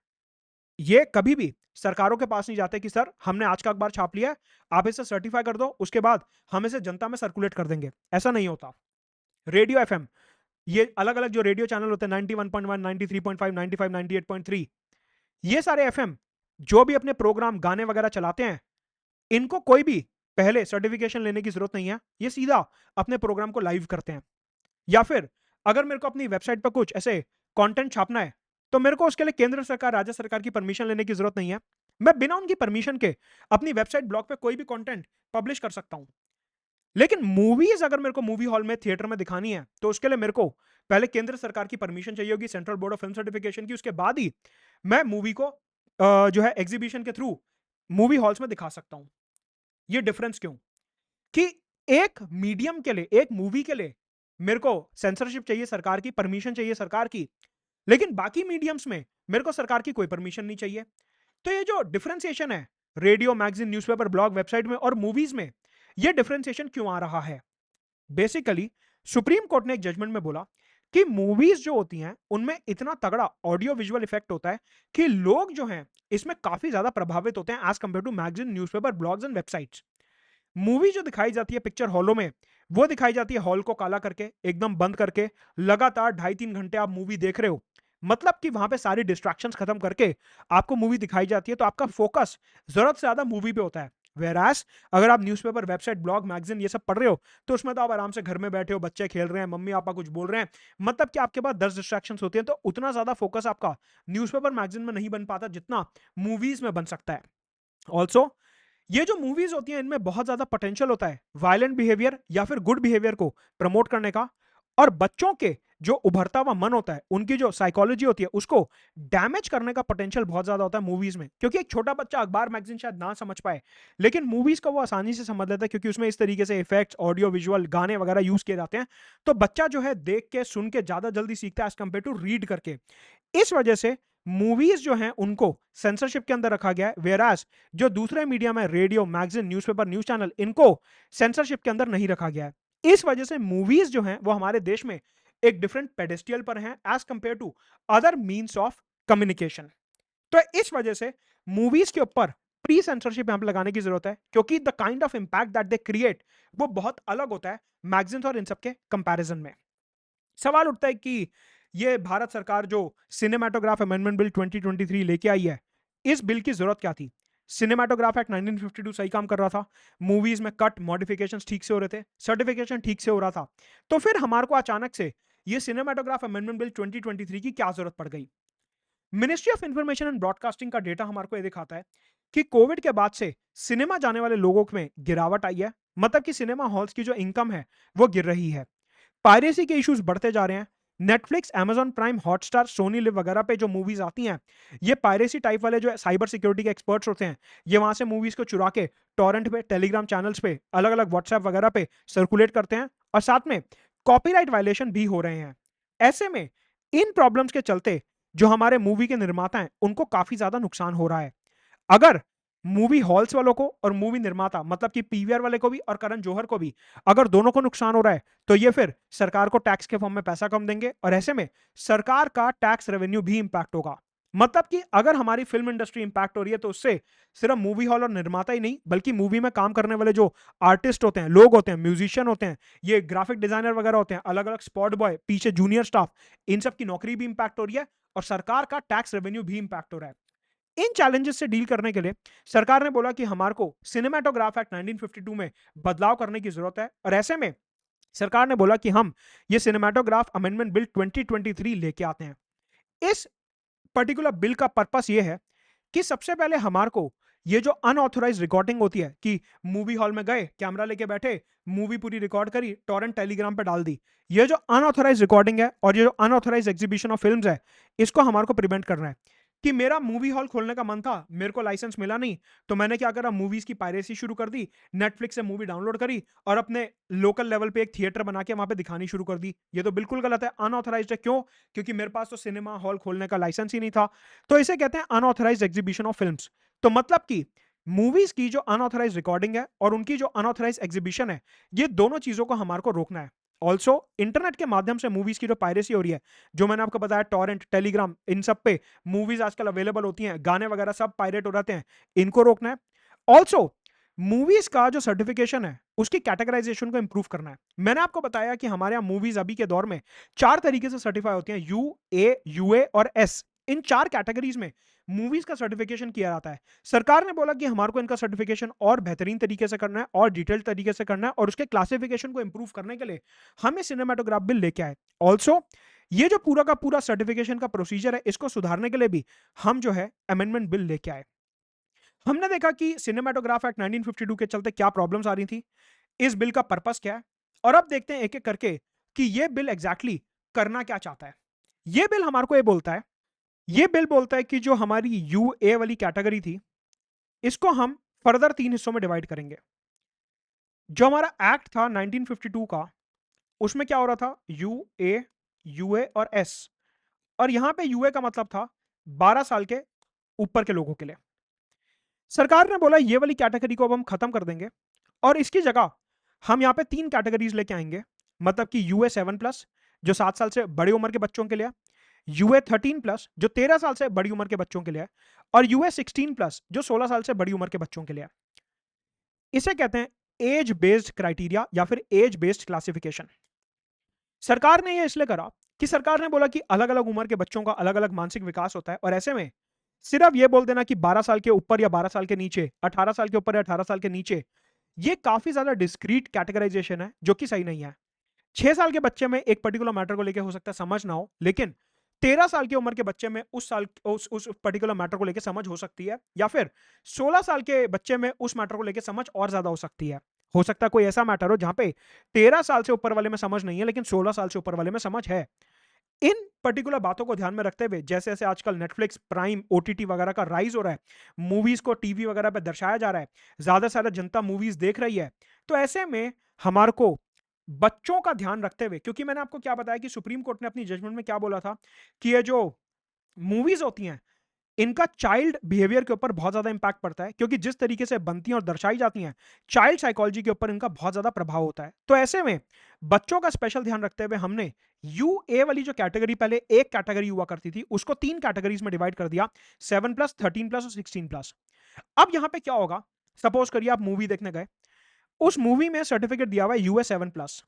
ये कभी भी सरकारों के पास नहीं जाते कि सर हमने आज का अखबार छाप लिया है, आप इसे सर्टिफाई कर दो, उसके बाद हम इसे जनता में सर्कुलेट कर देंगे। ऐसा नहीं होता। रेडियो एफएम, ये अलग अलग जो रेडियो चैनल होते हैं 91.1, 93.5, 95, 98.3, ये सारे एफएम जो भी अपने प्रोग्राम, गाने वगैरह चलाते हैं, इनको कोई भी पहले सर्टिफिकेशन लेने की जरूरत नहीं है, ये सीधा अपने प्रोग्राम को लाइव करते हैं। या फिर अगर मेरे को अपनी वेबसाइट पर कुछ ऐसे कंटेंट छापना है तो मेरे को उसके लिए केंद्र सरकार, राज्य सरकार की परमिशन लेने की जरूरत नहीं है। मैं बिना उनकी परमिशन के अपनी वेबसाइट, ब्लॉग पे कोई भी कंटेंट पब्लिश कर सकता हूं। लेकिन मूवीज अगर मेरे को मूवी हॉल में, थिएटर में दिखानी है तो उसके लिए मेरे को पहले केंद्र सरकार की परमिशन चाहिए होगी, central board of film certification की। उसके बाद ही मैं मूवी को जो है एग्जीबिशन के थ्रू मूवी हॉल्स में दिखा सकता हूं। ये डिफरेंस क्यों कि एक मीडियम के लिए, एक मूवी के लिए मेरे को सेंसरशिप चाहिए सरकार की, परमिशन चाहिए सरकार की, लेकिन बाकी मीडियम्स में मेरे को सरकार की कोई परमिशन नहीं चाहिए। तो ये जो डिफरेंशिएशन है radio, magazine, newspaper, blog, website में और मूवीज में, ये डिफरेंशिएशन क्यों आ रहा है? बेसिकली सुप्रीम कोर्ट ने एक जजमेंट में बोला कि मूवीज जो होती हैं उनमें इतना तगड़ा ऑडियो विजुअल इफेक्ट होता है कि लोग जो हैं इसमें काफी ज्यादा प्रभावित होते हैं as compare to magazine, newspaper, blogs and websites. Movie जो दिखाई जाती है पिक्चर हॉलों में, वो दिखाई जाती है हॉल को काला करके, एकदम बंद करके, लगातार 2.5-3 घंटे आप मूवी देख रहे हो। मतलब कि वहां पे सारी डिस्ट्रैक्शंस खत्म करके आपको मूवी दिखाई जाती है, तो आपका फोकस जरूरत से ज्यादा मूवी पे होता है। वेरास अगर आप न्यूज़पेपर, वेबसाइट, ब्लॉग, मैगजीन ये सब पढ़ रहे हो, तो उसमें तो आप आराम से घर में बैठे हो, बच्चे खेल रहे हैं, मम्मी पापा कुछ बोल रहे हैं, मतलब कि आपके पास 10 डिस्ट्रैक्शंस होती हैं, तो उतना ज्यादा फोकस आपका न्यूज़पेपर, मैगजीन में नहीं बन पाता जितना मूवीज में बन सकता है। ऑल्सो ये जो मूवीज होती हैं इनमें बहुत ज्यादा पोटेंशियल होता है वायलेंट बिहेवियर या फिर गुड बिहेवियर को प्रमोट करने का, और बच्चों के जो उभरता हुआ मन होता है, उनकी जो साइकोलॉजी होती है, उसको डैमेज करने का पोटेंशियल बहुत ज्यादा होता है मूवीज में। क्योंकि एक छोटा बच्चा अखबार मैगजीन शायद ना समझ पाए, लेकिन मूवीज का वो आसानी से समझ लेता है, क्योंकि उसमें इस तरीके से इफेक्ट्स, ऑडियो विजुअल, गाने वगैरह यूज किए जाते हैं। तो बच्चा जो है देख के, सुन के ज्यादा जल्दी सीखता है एज कंपेयर टू रीड करके। इस वजह से मूवीज जो हैं उनको सेंसरशिप के अंदर रखा गया है, वेराज जो दूसरे मीडिया में radio, magazine, newspaper, news channel, इनको सेंसरशिप के अंदर नहीं रखा गया है। इस वजह से मूवीज जो हैं वो हमारे देश में एक डिफरेंट पेडेस्टियल पर हैं as compare to other means of communication. तो इस वजह से मूवीज के ऊपर प्री सेंसरशिप यहां पर लगाने की जरूरत है, क्योंकि the kind of impact that they create वो बहुत अलग होता है मैगजीन्स और इन सब के कंपैरिजन में। सवाल उठता है कि ये भारत सरकार जो सिनेमाटोग्राफ अमेंडमेंट बिल 2023 लेके आई है, इस बिल की जरूरत क्या थी? सिनेमाटोग्राफ एक्ट 1952 सही काम कर रहा था, मूवीज में कट मॉडिफिकेशंस ठीक से हो रहे थे, सर्टिफिकेशन ठीक से हो रहा था, तो फिर हमारे को अचानक से ये सिनेमाटोग्राफ अमेंडमेंट बिल 2023 की क्या जरूरत पड़ गई? Ministry of information and broadcasting का डेटा हमारे को ये दिखाता है कि कोविड के बाद से सिनेमा जाने वाले लोगों में गिरावट आई है, मतलब कि सिनेमा हॉल्स की जो इनकम है वो गिर रही है। पायरेसी के इश्यूज बढ़ते जा रहे हैं। Netflix, Amazon Prime, Hotstar, Sony Liv वगैरह पे जो मूवीज आती हैं, ये पायरेसी टाइप वाले जो साइबर सिक्योरिटी के एक्सपर्ट्स होते हैं, ये वहां से मूवीज को चुरा के टॉरेंट पे, टेलीग्राम चैनल्स पे, अलग अलग व्हाट्सएप वगैरह पे सर्कुलेट करते हैं, और साथ में कॉपीराइट वायलेशन भी हो रहे हैं। ऐसे में इन प्रॉब्लम्स के चलते जो हमारे मूवी के निर्माता हैं उनको काफी ज्यादा नुकसान हो रहा है। अगर मूवी हॉल्स वालों को और मूवी निर्माता, मतलब कि पीवीआर वाले को भी और करण जौहर को भी, अगर दोनों को नुकसान हो रहा है, तो ये फिर सरकार को टैक्स के फॉर्म में पैसा कम देंगे, और ऐसे में सरकार का टैक्स रेवेन्यू भी इंपैक्ट होगा। मतलब कि अगर हमारी फिल्म इंडस्ट्री इंपैक्ट हो रही है, तो उससे सिर्फ मूवी हॉल और निर्माता ही नहीं, बल्कि मूवी में काम करने वाले जो आर्टिस्ट होते हैं, लोग होते हैं, म्यूजिशियन होते हैं, ये ग्राफिक डिजाइनर वगैरह होते हैं, अलग अलग स्पॉट बॉय, पीछे जूनियर स्टाफ, इन सब की नौकरी भी इंपैक्ट हो रही है, और सरकार का टैक्स रेवेन्यू भी इंपैक्ट हो रहा है। इन चैलेंजेस से डील करने के लिए सरकार ने बोला कि हमारे को सिनेमाटोग्राफ एक्ट 1952 में बदलाव करने की जरूरत है, और ऐसे में सरकार ने बोला कि हम ये सिनेमाटोग्राफ अमेंडमेंट बिल 2023 लेके आते हैं। इस पर्टिकुलर बिल का पर्पस ये है कि सबसे पहले हमारे को ये जो अनऑथोराइज रिकॉर्डिंग होती है, कि मूवी हॉल में गए, कैमरा लेके बैठे, मूवी पूरी रिकॉर्ड करी, टॉरेंट टेलीग्राम पे डाल दी, ये जो अनऑथोराइज रिकॉर्डिंग है और ये जो अनऑथोराइज एग्जीबिशन ऑफ फिल्म्स है, इसको हमारे को प्रिवेंट करना है। कि मेरा मूवी हॉल खोलने का मन था, मेरे को लाइसेंस मिला नहीं, तो मैंने क्या करा, मूवीज की पायरेसी शुरू कर दी, नेटफ्लिक्स से मूवी डाउनलोड करी और अपने लोकल लेवल पे एक थिएटर बना के वहां पे दिखानी शुरू कर दी। ये तो बिल्कुल गलत है, अनऑथराइज्ड है। क्यों? क्योंकि मेरे पास तो सिनेमा हॉल खोलने का लाइसेंस ही नहीं था। तो इसे कहते हैं अनऑथराइज्ड एग्जीबिशन ऑफ फिल्म्स। तो मतलब कि मूवीज की जो अनऑथराइज्ड रिकॉर्डिंग है और उनकी जो अनऑथराइज्ड एग्जीबिशन है, ये दोनों चीजों को हमारे को रोकना है। ऑल्सो इंटरनेट के माध्यम से मूवीज की जो पायरेसी हो रही है, जो मैंने आपको बताया, टॉरेंट, टेलीग्राम, इन सब पे मूवीज आजकल अवेलेबल होती हैं, गाने वगैरह सब पायरेट हो जाते हैं, इनको रोकना है। ऑल्सो मूवीज का जो सर्टिफिकेशन है उसकी कैटेगराइजेशन को इंप्रूव करना है। मैंने आपको बताया कि हमारे यहाँ मूवीज अभी के दौर में 4 तरीके से सर्टिफाई होती हैं, यू, ए, यूए और एस। इन 4 कैटेगरीज में मूवीज का सर्टिफिकेशन किया जाता है। सरकार ने बोला कि हमारे को इनका सर्टिफिकेशन और बेहतरीन तरीके से करना है और डिटेल्ड तरीके से करना है, और उसके क्लासिफिकेशन को इंप्रूव करने के लिए हमें सिनेमाटोग्राफ बिल लेके आए। ऑल्सो ये जो पूरा का पूरा सर्टिफिकेशन का प्रोसीजर है, इसको सुधारने के लिए भी हम जो है अमेंडमेंट बिल लेके आए। हमने देखा कि सिनेमाटोग्राफ एक्ट 1952 के चलते क्या प्रॉब्लम्स आ रही थी, इस बिल का पर्पस क्या है, और अब देखते हैं एक एक करके कि ये बिल एग्जैक्टली करना क्या चाहता है। ये बिल हमारे को ये बिल बोलता है कि जो हमारी यू ए वाली कैटेगरी थी, इसको हम फर्दर 3 हिस्सों में डिवाइड करेंगे। जो हमारा एक्ट था 1952 का, उसमें क्या हो रहा था, यू ए, यूए और एस। और यहां पे यूए का मतलब था 12 साल के ऊपर के लोगों के लिए। सरकार ने बोला ये वाली कैटेगरी को अब हम खत्म कर देंगे, और इसकी जगह हम यहाँ पे 3 कैटेगरीज लेके आएंगे। मतलब कि यूए 7+, जो 7 साल से बड़ी उम्र के बच्चों के लिए, यूए 13+, जो 13 साल से बड़ी उम्र के बच्चों के लिए, और यूए 16+, जो 16 साल से बड़ी उम्र के बच्चों के लिए। इसे कहते हैं एज बेस्ड क्राइटेरिया या फिर एज बेस्ड क्लासिफिकेशन। सरकार ने यह इसलिए करा कि सरकार ने बोला कि अलग अलग उम्र के बच्चों का अलग अलग मानसिक विकास होता है, और ऐसे में सिर्फ यह बोल देना कि 12 साल के ऊपर या 12 साल के नीचे, 18 साल के ऊपर या 18 साल के नीचे, ये काफी ज्यादा डिस्क्रीट कैटेगराइजेशन है जो कि सही नहीं है। 6 साल के बच्चे में एक पर्टिकुलर मैटर को लेकर हो सकता है समझ ना हो, लेकिन 13 साल की उम्र के बच्चे में उस पर्टिकुलर मैटर को लेकर समझ हो सकती है, या फिर 16 साल के बच्चे में उस मैटर को लेकर समझ और ज्यादा हो सकती है। हो सकता है कोई ऐसा मैटर हो जहां पे 13 साल से ऊपर वाले में समझ नहीं है लेकिन 16 साल से ऊपर वाले में समझ है। इन पर्टिकुलर बातों को ध्यान में रखते हुए जैसे जैसे आजकल नेटफ्लिक्स, प्राइम, ओटीटी वगैरह का राइज हो रहा है, मूवीज को टीवी वगैरह पे दर्शाया जा रहा है, ज्यादा से ज्यादा जनता मूवीज देख रही है, तो ऐसे में हमारे को बच्चों का ध्यान रखते हुए, क्योंकि मैंने आपको क्या बताया कि सुप्रीम कोर्ट ने अपनी जजमेंट में क्या बोला था कि ये जो मूवीज होती हैं इनका चाइल्ड बिहेवियर के ऊपर बहुत ज्यादा इंपैक्ट पड़ता है, क्योंकि जिस तरीके से बनती हैं और दर्शाई जाती हैं चाइल्ड साइकोलॉजी के ऊपर इनका बहुत ज्यादा प्रभाव होता है। तो ऐसे में बच्चों का स्पेशल ध्यान रखते हुए हमने यू ए वाली जो कैटेगरी पहले एक कैटेगरी हुआ करती थी उसको 3 कैटेगरीज में डिवाइड कर दिया, 7+, 13+, और 16+। अब यहां पे क्या होगा, सपोज करिए आप मूवी देखने गए, उस मूवी में सर्टिफिकेट दिया हुआ है यूए 7+।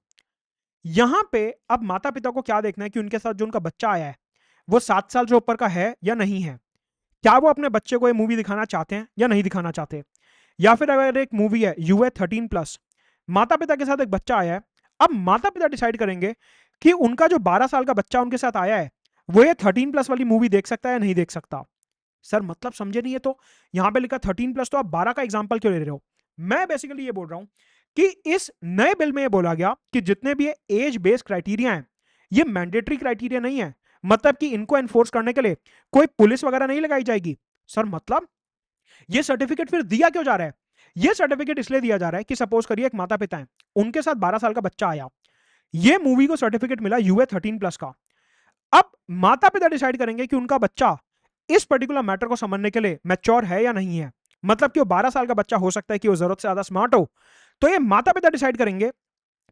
यहां पे अब माता पिता को क्या देखना है कि उनके साथ जो उनका बच्चा आया है वो 7 साल से ऊपर का है या नहीं है, क्या वो अपने बच्चे को ये मूवी दिखाना चाहते हैं या नहीं दिखाना चाहते। या फिर अगर एक मूवी है यूए 13+, माता पिता के साथ एक बच्चा आया है, अब माता पिता डिसाइड करेंगे कि उनका जो 12 साल का बच्चा उनके साथ आया है वो ये 13+ वाली मूवी देख सकता है या नहीं देख सकता। सर मतलब समझे नहीं है, तो यहां पे लिखा 13+, तो आप 12 का एग्जाम्पल क्यों ले रहे हो। मैं बेसिकली ये बोल रहा हूं कि इस नए बिल में ये बोला गया कि जितने भी एज बेस्ड क्राइटेरिया हैं ये मैंडेटरी क्राइटेरिया नहीं है, मतलब कि इनको एनफोर्स करने के लिए कोई पुलिस वगैरह नहीं लगाई जाएगी। सर मतलब ये सर्टिफिकेट फिर दिया क्यों जा रहा है। ये सर्टिफिकेट इसलिए दिया जा रहा है कि सपोज करिए एक माता पिता है, उनके साथ 12 साल का बच्चा आया, ये मूवी को सर्टिफिकेट मिला यूए 13+ का। अब माता पिता डिसाइड करेंगे कि उनका बच्चा इस पर्टिकुलर मैटर को समझने के लिए मैच्योर है या नहीं है, मतलब कि वो 12 साल का बच्चा हो सकता है कि वो जरूरत से ज्यादा स्मार्ट हो, तो ये माता पिता डिसाइड करेंगे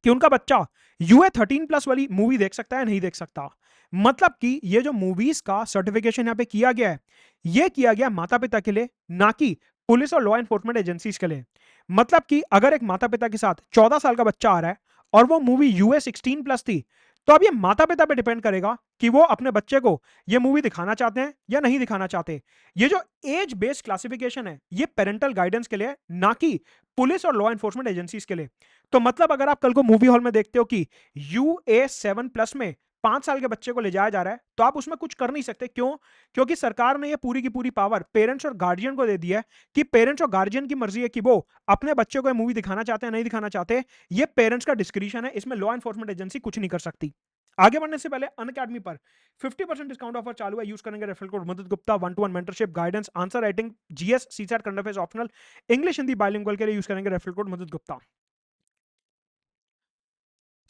कि उनका बच्चा यूए 13+ वाली मूवी देख सकता है नहीं देख सकता। मतलब कि ये जो मूवीज का सर्टिफिकेशन यहां पे किया गया है ये किया गया माता पिता के लिए, ना कि पुलिस और लॉ एनफोर्समेंट एजेंसीज के लिए। मतलब कि अगर एक माता पिता के साथ 14 साल का बच्चा आ रहा है और वो मूवी यूए 16+ थी, तो अब ये माता पिता पे डिपेंड करेगा कि वो अपने बच्चे को ये मूवी दिखाना चाहते हैं या नहीं दिखाना चाहते। ये जो एज बेस्ड क्लासिफिकेशन है ये पेरेंटल गाइडेंस के लिए, ना कि पुलिस और लॉ एनफोर्समेंट एजेंसीज के लिए। तो मतलब अगर आप कल को मूवी हॉल में देखते हो कि UA7+ में 5 साल के बच्चे को ले जाया जा रहा है, तो आप उसमें कुछ कर नहीं सकते। क्यों? क्योंकि सरकार ने यह पूरी की पूरी पावर पेरेंट्स और गार्जियन को दे दिया है कि पेरेंट्स और गार्जियन की मर्जी है कि वो अपने बच्चे को मूवी दिखाना चाहते हैं नहीं दिखाना चाहते। ये पेरेंट्स का डिस्क्रिप्शन है, इसमें लॉ एनफोर्समेंट एजेंसी कुछ नहीं कर सकती। आगे बढ़ने से पहले अनअकैडमी पर 50% डिस्काउंट ऑफर चालू है, यूज करेंगे रेफरल कोड मदद Gupta. 1-to-1 mentorship, guidance, answer writing, GS, CSAT, current affairs optional, English Hindi bilingual के लिए यूज करेंगे रेफरल कोड मदद गुप्ता।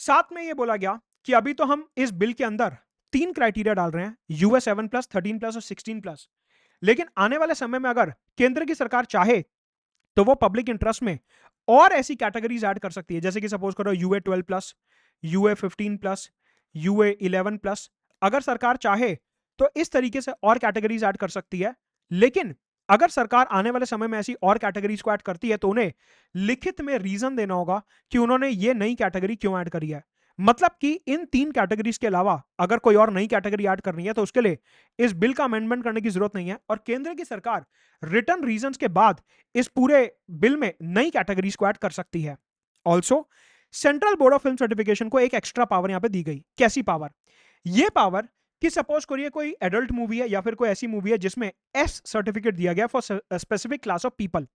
साथ में ये बोला गया कि अभी तो हम इस बिल के अंदर 3 क्राइटेरिया डाल रहे हैं, यूएस 7+, 13+ और 16+। लेकिन आने वाले समय में अगर केंद्र की सरकार चाहे तो वो पब्लिक इंटरेस्ट में और ऐसी कैटेगरीज ऐड कर सकती है, जैसे कि सपोज करो यूए 12+, यूए 15+, यूए 11+। अगर सरकार चाहे तो इस तरीके से और कैटेगरीज ऐड कर सकती है। लेकिन अगर सरकार आने वाले समय में ऐसी और कैटेगरीज को ऐड करती है तो उन्हें लिखित में रीजन देना होगा कि उन्होंने ये नई कैटेगरी क्यों ऐड करी है। मतलब कि इन 3 कैटेगरीज के अलावा अगर कोई और नई कैटेगरी ऐड करनी है तो उसके लिए इस बिल का अमेंडमेंट करने की जरूरत नहीं है, और केंद्र की सरकार रिटर्न रीजंस के बाद इस पूरे बिल में नई कैटेगरीज को ऐड कर सकती है। Also central board of film certification को एक एक्स्ट्रा पावर यहां पे दी गई। कैसी पावर? ये पावर कि सपोज करिए कोई एडल्ट मूवी है या फिर कोई ऐसी मूवी है जिसमें एस सर्टिफिकेट दिया गया for specific class of people.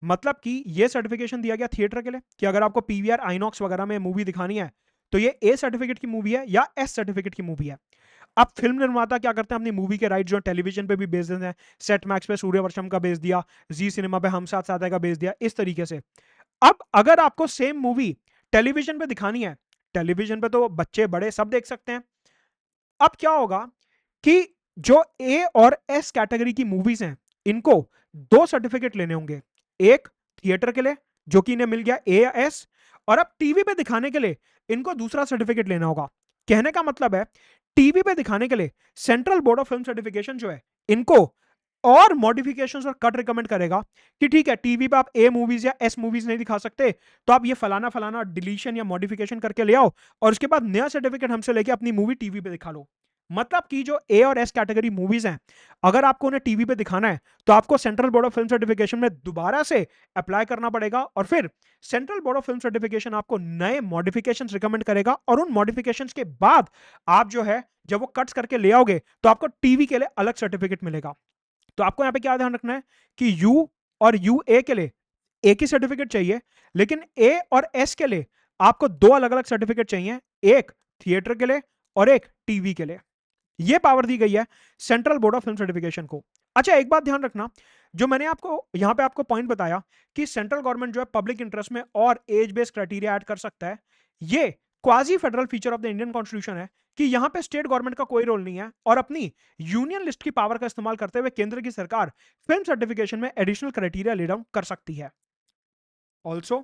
मतलब कि ये सर्टिफिकेशन दिया गया थिएटर के लिए कि अगर आपको पीवीआर, आइनॉक्स वगैरह में मूवी दिखानी है तो ये ए सर्टिफिकेट की मूवी है या एस सर्टिफिकेट की मूवी है। अब फिल्म निर्माता क्या करते हैं, अपनी मूवी के राइट जो टेलीविजन पे भी बेच देते हैं, सेट मैक्स पे सूर्यवंशम का बेच दिया, जी सिनेमा पे हम साथ साथ है का बेच दिया, इस तरीके से। अब अगर आपको सेम मूवी टेलीविजन पे दिखानी है, टेलीविजन पे तो बच्चे बड़े सब देख सकते हैं। अब क्या होगा कि जो ए और एस कैटेगरी की मूवीज हैं इनको 2 सर्टिफिकेट लेने होंगे, एक थिएटर के लिए जो कि इन्हें मिल गया ए या एस, और अब टीवी पे दिखाने के लिए इनको दूसरा सर्टिफिकेट लेना होगा। कहने का मतलब है टीवी पे दिखाने के लिए central board of film certification जो है इनको और मॉडिफिकेशंस और कट रिकमेंड करेगा कि ठीक है टीवी पे आप ए मूवीज या एस मूवीज नहीं दिखा सकते, तो आप ये फलाना फलाना डिलीशन या मॉडिफिकेशन करके ले आओ और उसके बाद नया सर्टिफिकेट हमसे लेके अपनी मूवी टीवी पे दिखा लो। मतलब कि जो ए और एस कैटेगरी मूवीज हैं, अगर आपको उन्हें टीवी पे दिखाना है तो आपको central board of film certification में दोबारा से अप्लाई करना पड़ेगा, और फिर central board of film certification आपको नए मॉडिफिकेशंस रिकमेंड करेगा, और उन मॉडिफिकेशंस के बाद आप जो है जब वो कट्स करके ले आओगे तो आपको टीवी के लिए अलग सर्टिफिकेट मिलेगा। तो आपको यहां पे क्या ध्यान रखना है कि यू और यू ए के लिए एक ही सर्टिफिकेट चाहिए, लेकिन ए और एस के लिए आपको दो अलग अलग सर्टिफिकेट चाहिए, एक थिएटर के लिए और एक टीवी के लिए। यह पावर दी गई है central board of film certification को। अच्छा, एक बात ध्यान रखना, जो मैंने आपको यहां पे आपको पॉइंट बताया कि सेंट्रल गवर्नमेंट जो है पब्लिक इंटरेस्ट में और एज बेस्ड क्राइटेरिया ऐड कर सकता है, ये quasi federal feature of the Indian constitution है कि यहां पे स्टेट गवर्नमेंट का कोई रोल नहीं है, और अपनी यूनियन लिस्ट की पावर का इस्तेमाल करते हुए केंद्र की सरकार फिल्म सर्टिफिकेशन में एडिशनल क्राइटेरिया ले डाउन कर सकती है। ऑल्सो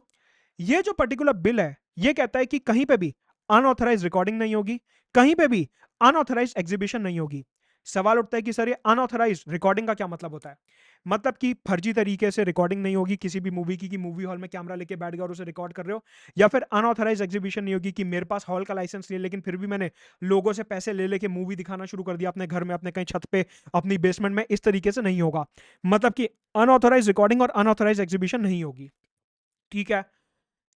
ये जो पर्टिकुलर बिल है ये कहता है कि कहीं पे भी अनऑथराइज रिकॉर्डिंग नहीं होगी, कहीं पे भी अनऑथराइज एग्जीबिशन नहीं होगी। सवाल उठता है कि सर ये अनऑथराइज रिकॉर्डिंग का क्या मतलब होता है? मतलब कि फर्जी तरीके से रिकॉर्डिंग नहीं होगी किसी भी मूवी की, कि मूवी हॉल में कैमरा लेके बैठ गए और उसे रिकॉर्ड कर रहे हो, या फिर अनऑथराइज एग्जीबिशन नहीं होगी कि मेरे पास हॉल का लाइसेंस नहीं है लेकिन फिर भी मैंने लोगों से पैसे ले लेके मूवी दिखाना शुरू कर दिया अपने घर में, अपने कहीं छत पे, अपनी बेसमेंट में। इस तरीके से नहीं होगा। मतलब कि अनऑथराइज रिकॉर्डिंग और अनऑथराइज एग्जीबिशन नहीं होगी। ठीक है,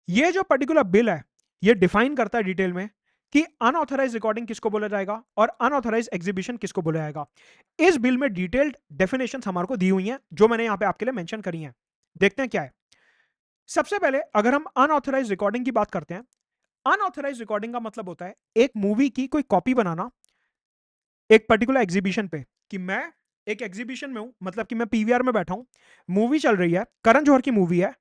ये जो पर्टिकुलर बिल है ये डिफाइन करता है डिटेल में कि अनऑथराइज रिकॉर्डिंग किसको बोला जाएगा और अनऑथराइज एग्जीबिशन किसको बोला जाएगा। इस बिल में डिटेल्ड डेफिनेशंस हमारे को दी हुई हैं जो मैंने यहां पे आपके लिए मेंशन करी हैं। देखते हैं क्या है। सबसे पहले अगर हम अनऑथराइज रिकॉर्डिंग की बात करते हैं, अनऑथराइज रिकॉर्डिंग का मतलब होता है एक मूवी की कोई कॉपी बनाना एक पर्टिकुलर एग्जीबिशन पे, कि मैं एक एग्जीबिशन में हूं, मतलब कि मैं पीवीआर में बैठा हूं, मूवी चल रही है, करण जौहर की मूवी है,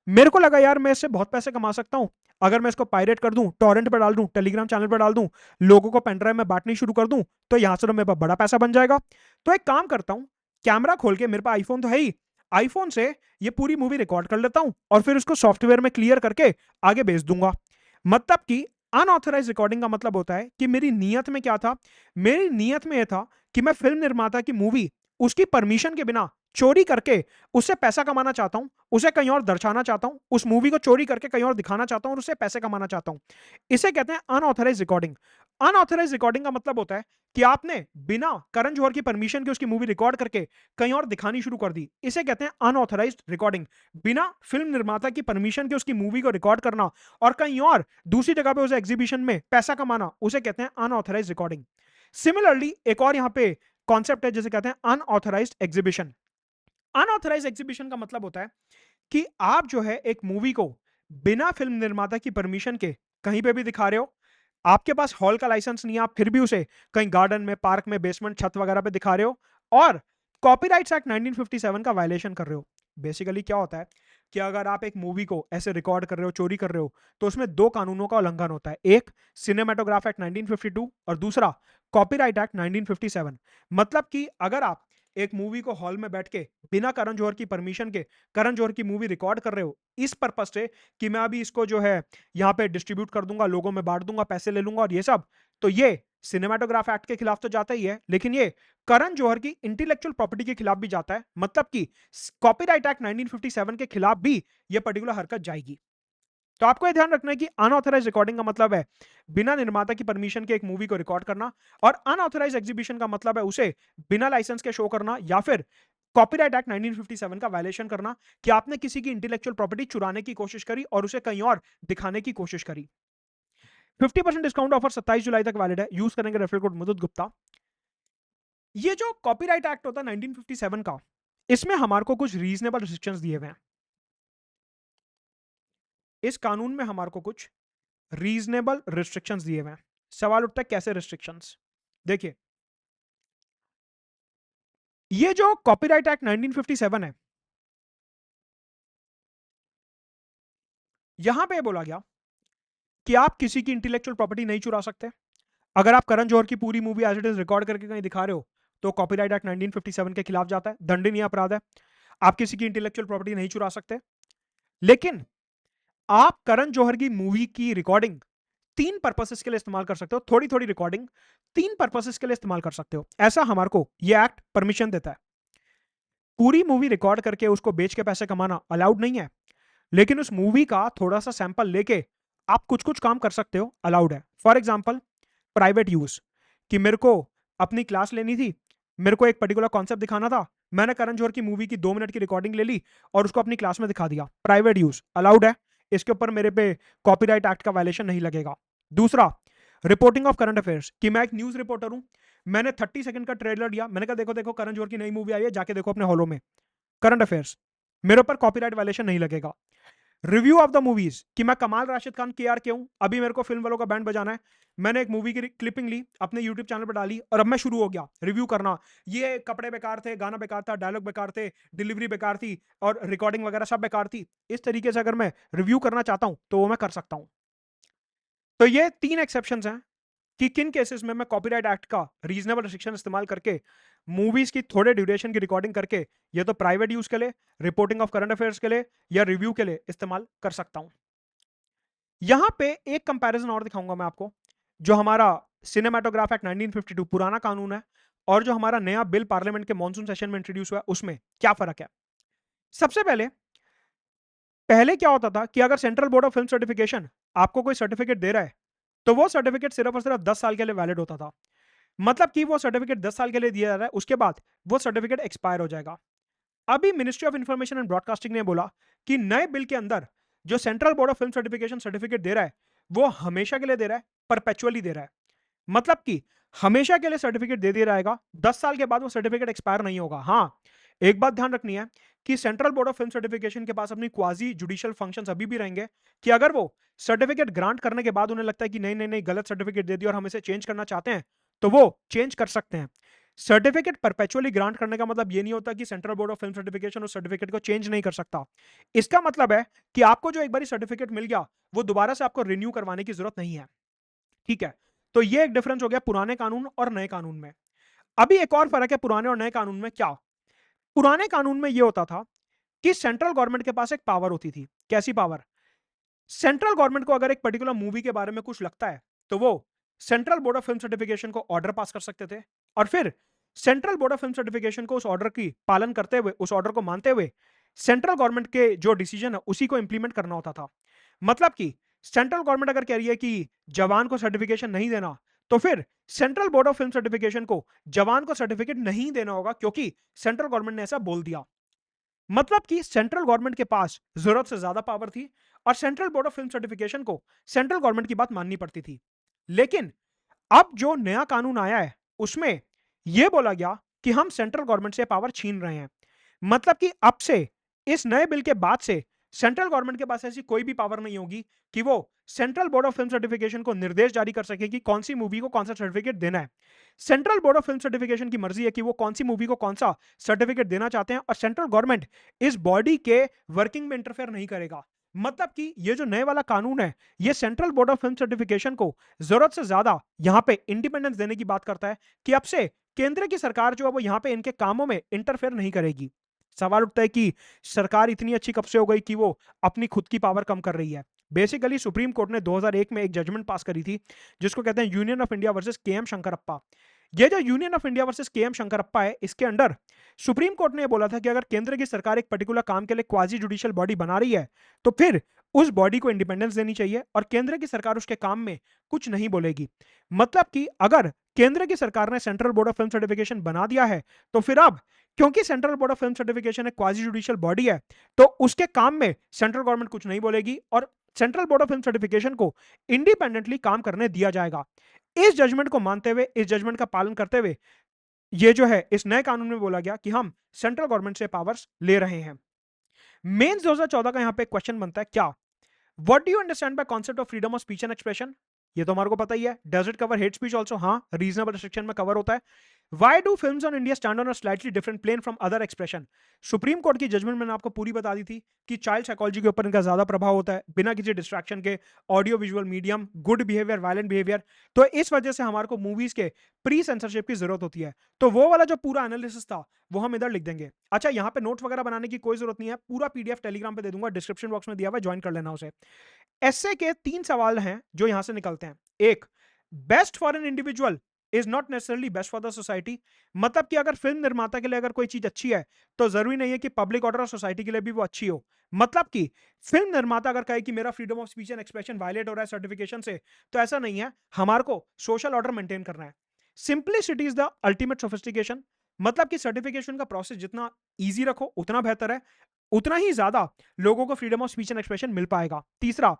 मेरे को लगा यार मैं इससे बहुत पैसे कमा सकता हूं अगर मैं इसको पायरेट कर दूं, टॉरेंट पर डाल दूं, टेलीग्राम चैनल पर डाल दूं, लोगों को पेनड्राइव में बांटनी शुरू कर दूं, तो यहां से तो मेरे पास बड़ा पैसा बन जाएगा। तो एक काम करता हूं, कैमरा खोल के, मेरे पास आईफोन तो है ही, आईफोन से ये पूरी मूवी रिकॉर्ड कर लेता हूं और फिर उसको सॉफ्टवेयर में क्लियर करके आगे भेज दूंगा। मतलब कि अनऑथराइज रिकॉर्डिंग का मतलब होता है कि मेरी नीयत में क्या था, मेरी नीयत में यह था कि मैं फिल्म निर्माता की मूवी उसकी परमिशन के बिना चोरी करके उससे पैसा कमाना चाहता हूं, उसे कहीं और दर्शाना चाहता हूं, उस मूवी को चोरी करके कहीं और दिखाना चाहता हूं और उससे पैसे कमाना चाहता हूं। इसे कहते हैं अनऑथराइज रिकॉर्डिंग। अनऑथराइज रिकॉर्डिंग का मतलब होता है कि आपने बिना करण जौहर की परमिशन के उसकी मूवी रिकॉर्ड करके कहीं और दिखानी शुरू कर दी। इसे कहते हैं अनऑथराइज रिकॉर्डिंग। बिना फिल्म निर्माता की परमिशन के उसकी मूवी को रिकॉर्ड करना और कहीं और दूसरी जगह पे उसे एग्जीबिशन में पैसा कमाना, उसे कहते हैं अनऑथराइज रिकॉर्डिंग। सिमिलरली एक और यहां पे कॉन्सेप्ट है जिसे कहते हैं अनऑथराइज्ड एग्जीबिशन। अनऑथराइज्ड एग्जीबिशन का मतलब होता है कि आप जो है एक मूवी को बिना फिल्म निर्माता की परमिशन के कहीं पे भी दिखा रहे हो, आपके पास हॉल का लाइसेंस नहीं है, आप फिर भी उसे कहीं गार्डन में, पार्क में, बेसमेंट, छत वगैरह पे दिखा रहे हो और कॉपीराइट्स एक्ट 1957 का वायलेशन कर रहे हो। बेसिकली क्या होता है कि अगर आप एक मूवी को ऐसे रिकॉर्ड कर रहे हो, चोरी कर रहे हो, तो उसमें दो कानूनों का उल्लंघन होता है, एक सिनेमेटोग्राफ एक्ट 1952 और दूसरा कॉपीराइट एक्ट 1957। मतलब कि अगर आप एक मूवी को हॉल में बैठ के बिना करण जौहर की परमिशन के करण जौहर की मूवी रिकॉर्ड कर रहे हो इस पर्पस से कि मैं अभी इसको जो है यहाँ पे डिस्ट्रीब्यूट कर दूंगा, लोगों में बांट दूंगा, पैसे ले लूंगा और ये सब, तो ये सिनेमाटोग्राफ एक्ट के खिलाफ तो जाता ही है, लेकिन ये करण जौहर की इंटेलेक्चुअल प्रॉपर्टी के खिलाफ भी जाता है। मतलब कि कॉपीराइट एक्ट 1957 के खिलाफ भी ये पर्टिकुलर हरकत जाएगी। तो आपको यह ध्यान रखना है कि अनऑथराइज रिकॉर्डिंग का मतलब है बिना निर्माता की परमिशन के एक मूवी को रिकॉर्ड करना, और अनऑथराइज एग्जीबिशन का मतलब है उसे बिना लाइसेंस के शो करना या फिर कॉपीराइट एक्ट 1957 का वायलेशन करना, कि आपने किसी की इंटेलेक्चुअल प्रॉपर्टी चुराने की कोशिश करी और उसे कहीं और दिखाने की कोशिश करी। 50% डिस्काउंट ऑफर 27 जुलाई तक वैलिड है। यूज करेंगे रेफरल कोड मुदुद गुप्ता। ये जो कॉपीराइट एक्ट होता है 1957 का, इसमें हमारे को कुछ रीजनेबल रिस्ट्रिक्शंस दिए हुए हैं। इस कानून में हमारे को कुछ रीजनेबल रिस्ट्रिक्शंस दिए हुए हैं। सवाल उठता है कैसे रिस्ट्रिक्शंस? देखिए, ये जो कॉपीराइट एक्ट 1957 है, यहां पे बोला गया कि आप किसी की इंटेलेक्चुअल प्रॉपर्टी नहीं चुरा सकते। अगर आप करण जौहर की पूरी movie as it is record करके कहीं दिखा रहे हो तो कॉपीराइट एक्ट 1957 के खिलाफ जाता है, दंडनीय अपराध है। आप किसी की इंटेलेक्चुअल प्रॉपर्टी नहीं चुरा सकते, लेकिन आप करण जौहर की मूवी की रिकॉर्डिंग तीन पर्पसेस के लिए इस्तेमाल कर सकते हो। थोड़ी थोड़ी रिकॉर्डिंग तीन पर्पसेस के लिए इस्तेमाल कर सकते हो, ऐसा हमारे को यह एक्ट परमिशन देता है। पूरी मूवी रिकॉर्ड करके उसको बेच के पैसे कमाना अलाउड नहीं है, लेकिन उस मूवी का थोड़ा सा सैंपल लेके आप कुछ कुछ काम कर सकते हो, अलाउड है। फॉर एग्जाम्पल प्राइवेट यूज, कि मेरे को अपनी क्लास लेनी थी, मेरे को एक पर्टिकुलर कॉन्सेप्ट दिखाना था, मैंने करण जौहर की मूवी की 2 मिनट की रिकॉर्डिंग ले ली और उसको अपनी क्लास में दिखा दिया, प्राइवेट यूज अलाउड है, इसके ऊपर मेरे पे कॉपीराइट एक्ट का वायलेशन नहीं लगेगा। दूसरा, रिपोर्टिंग ऑफ करंट अफेयर्स, कि मैं एक न्यूज रिपोर्टर हूं, मैंने 30 सेकंड का ट्रेलर दिया, मैंने कहा देखो देखो करण जौहर की नई मूवी आई है, जाके देखो अपने हॉलों में, करंट अफेयर्स, मेरे ऊपर कॉपीराइट वायलेशन नहीं लगेगा। रिव्यू ऑफ द मूवीज, कि मैं कमाल राशिद खान के आर के हूं, अभी मेरे को फिल्म वालों का बैंड बजाना है, मैंने एक मूवी की क्लिपिंग ली, अपने यूट्यूब चैनल पर डाली और अब मैं शुरू हो गया रिव्यू करना, ये कपड़े बेकार थे, गाना बेकार था, डायलॉग बेकार थे, डिलीवरी बेकार थी और रिकॉर्डिंग वगैरह सब बेकार थी, इस तरीके से अगर मैं रिव्यू करना चाहता हूं तो वो मैं कर सकता हूं। तो ये 3 एक्सेप्शंस हैं कि किन केसेस में मैं कॉपीराइट एक्ट का रीजनेबल रिस्ट्रिक्शन इस्तेमाल करके मूवीज की थोड़े ड्यूरेशन की रिकॉर्डिंग करके ये तो प्राइवेट यूज के लिए, रिपोर्टिंग ऑफ करंट अफेयर्स के लिए या रिव्यू के लिए इस्तेमाल कर सकता हूं। यहां पे एक कंपैरिजन और दिखाऊंगा मैं आपको, जो हमारा सिनेमाटोग्राफ एक्ट 1952 पुराना कानून है और जो हमारा नया बिल पार्लियामेंट के मॉनसून सेशन में इंट्रोड्यूस हुआ है उसमें क्या फर्क है। सबसे पहले, पहले क्या होता था कि अगर central board of film certification आपको कोई सर्टिफिकेट दे रहा है तो वो सर्टिफिकेट सिर्फ और सिर्फ 10 साल के लिए वैलिड होता था। मतलब कि वो सर्टिफिकेट 10 साल के लिए दिया जा रहा है, उसके बाद वो सर्टिफिकेट एक्सपायर हो जाएगा। अभी ministry of information and broadcasting ने बोला कि नए बिल के अंदर जो central board of film certification certificate दे रहा है वो हमेशा के लिए दे रहा है, परपेचुअली दे रहा है। मतलब कि हमेशा के लिए सर्टिफिकेट दे दिया रहेगा, 10 साल के बाद वो सर्टिफिकेट एक्सपायर नहीं होगा। हाँ, एक बात ध्यान रखनी है कि central board of film certification के पास अपनी क्वाजी जुडिशियल फंक्शंस अभी भी रहेंगे, कि अगर वो सर्टिफिकेट ग्रांट करने के बाद उन्हें लगता है कि नहीं नहीं नहीं गलत सर्टिफिकेट दे दिया और हम इसे चेंज करना चाहते हैं तो वो चेंज कर सकते हैं। सर्टिफिकेट परपेचुअली ग्रांट करने का मतलब ये नहीं होता कि central board of film certification उस सर्टिफिकेट को चेंज नहीं कर सकता। इसका मतलब है कि आपको जो एक बार सर्टिफिकेट मिल गया वो दोबारा से आपको रिन्यू करवाने की जरूरत नहीं है। ठीक है, तो ये एक डिफरेंस हो गया पुराने कानून और नए कानून में। अभी एक और फर्क है पुराने और नए कानून में। क्या? पुराने कानून में यह होता था कि सेंट्रल गवर्नमेंट के पास एक पावर होती थी। कैसी पावर? सेंट्रल गवर्नमेंट को अगर एक पर्टिकुलर मूवी के बारे में कुछ लगता है तो वो central board of film certification को ऑर्डर पास कर सकते थे और फिर central board of film certification को उस ऑर्डर की पालन करते हुए, उस ऑर्डर को मानते हुए सेंट्रल गवर्नमेंट के जो डिसीजन है उसी को इंप्लीमेंट करना होता था। मतलब कि सेंट्रल गवर्नमेंट अगर कह रही है कि जवान को सर्टिफिकेशन नहीं देना तो फिर central board of film certification को जवान को सर्टिफिकेट नहीं देना होगा क्योंकि सेंट्रल गवर्नमेंट ने ऐसा बोल दिया। मतलब कि सेंट्रल गवर्नमेंट के पास जरूरत से ज्यादा पावर थी और central board of film certification को सेंट्रल गवर्नमेंट की बात माननी पड़ती थी। लेकिन अब जो नया कानून आया है उसमें यह बोला गया कि हम सेंट्रल गवर्नमेंट से पावर छीन रहे हैं। मतलब कि अब से, इस नए बिल के बाद से सेंट्रल गवर्नमेंट के पास ऐसी कोई भी पावर नहीं होगी कि वो central board of film certification को निर्देश जारी कर सके कि कौन सी मूवी को कौन सा सर्टिफिकेट देना है। Central board of film certification की मर्जी है कि वो कौन सी मूवी को कौन सा सर्टिफिकेट देना चाहते हैं और सेंट्रल गवर्नमेंट इस बॉडी के वर्किंग में इंटरफेयर नहीं करेगा। मतलब कि ये जो नए वाला कानून है ये central board of film certification को जरूरत से ज्यादा यहां पे इंडिपेंडेंस देने की बात करता है कि अब से केंद्र की सरकार जो है वो यहां पे इनके कामों में इंटरफेयर नहीं करेगी। सवाल उठता है कि सरकार इतनी अच्छी कब से हो गई कि वो अपनी खुद की पावर कम कर रही है। बेसिकली सुप्रीम कोर्ट ने 2001 में एक जजमेंट पास करी थी जिसको कहते हैं यूनियन ऑफ इंडिया वर्सेस के एम शंकरप्पा। ये जो यूनियन ऑफ इंडिया वर्सेस के एम शंकरप्पा है इसके अंडर सुप्रीम कोर्ट ने बोला था कि अगर केंद्र की सरकार एक पर्टिकुलर काम के लिए क्वाजी जुडिशियल बॉडी बना रही है तो फिर उस बॉडी को इंडिपेंडेंस देनी चाहिए और केंद्र की सरकार उसके काम में कुछ नहीं बोलेगी। मतलब कि अगर केंद्र की सरकार ने central board of film certification बना दिया है तो फिर अब क्योंकि central board of film certification एक क्वाजी जुडिशियल बॉडी है तो उसके काम में सेंट्रल गवर्नमेंट कुछ नहीं बोलेगी और central board of film certification को इंडिपेंडेंटली काम करने दिया जाएगा। इस जजमेंट को मानते हुए, इस जजमेंट का पालन करते हुए ये जो है इस नए कानून में बोला गया कि हम सेंट्रल गवर्नमेंट से पावर्स ले रहे हैं। मेंस 2014 का यहां पे क्वेश्चन बनता है, क्या what do you understand by concept of freedom of speech and expression? ये तो हमारे को पता ही है। Does it cover hate speech also? हाँ, रीजनेबल रिस्ट्रिक्शन में कवर होता है। Why do films on India stand on a slightly different plane from other expression? Supreme Court की जजमेंट मैंने आपको पूरी बता दी थी कि चाइल्ड साइकोलॉजी के ऊपर इनका ज्यादा प्रभाव होता है बिना किसी डिस्ट्रैक्शन के, audio visual medium, good behaviour, violent behaviour. तो इस वजह से हमारे को मूवीज के प्री सेंसरशिप की जरूरत होती है। तो वो वाला जो पूरा एनालिसिस था वो हम इधर लिख देंगे। अच्छा, यहाँ पे नोट्स वगैरह बनाने की कोई जरूरत नहीं है, पूरा पीडीएफ टेलीग्राम पे दे दूंगा, डिस्क्रिप्शन बॉक्स में दिया हुआ है, ज्वाइन कर लेना उसे। एसए के 3 सवाल हैं जो यहां से निकलते हैं। एक, best for an individual is not necessarily best for the society. मतलब कि अगर फिल्म निर्माता के लिए अगर कोई चीज अच्छी है तो जरूरी नहीं है कि पब्लिक ऑर्डर और सोसाइटी के लिए भी वो अच्छी हो। मतलब कि फिल्म निर्माता अगर कहे कि मेरा freedom of speech and expression violate हो रहा है सर्टिफिकेशन से, तो ऐसा नहीं है, हमारे को सोशल ऑर्डर मेंटेन करना है। Simplicity is the ultimate sophistication. मतलब कि सर्टिफिकेशन का प्रोसेस जितना ईजी रखो उतना बेहतर है, उतना ही ज्यादा लोगों को freedom of speech and expression मिल पाएगा। तीसरा,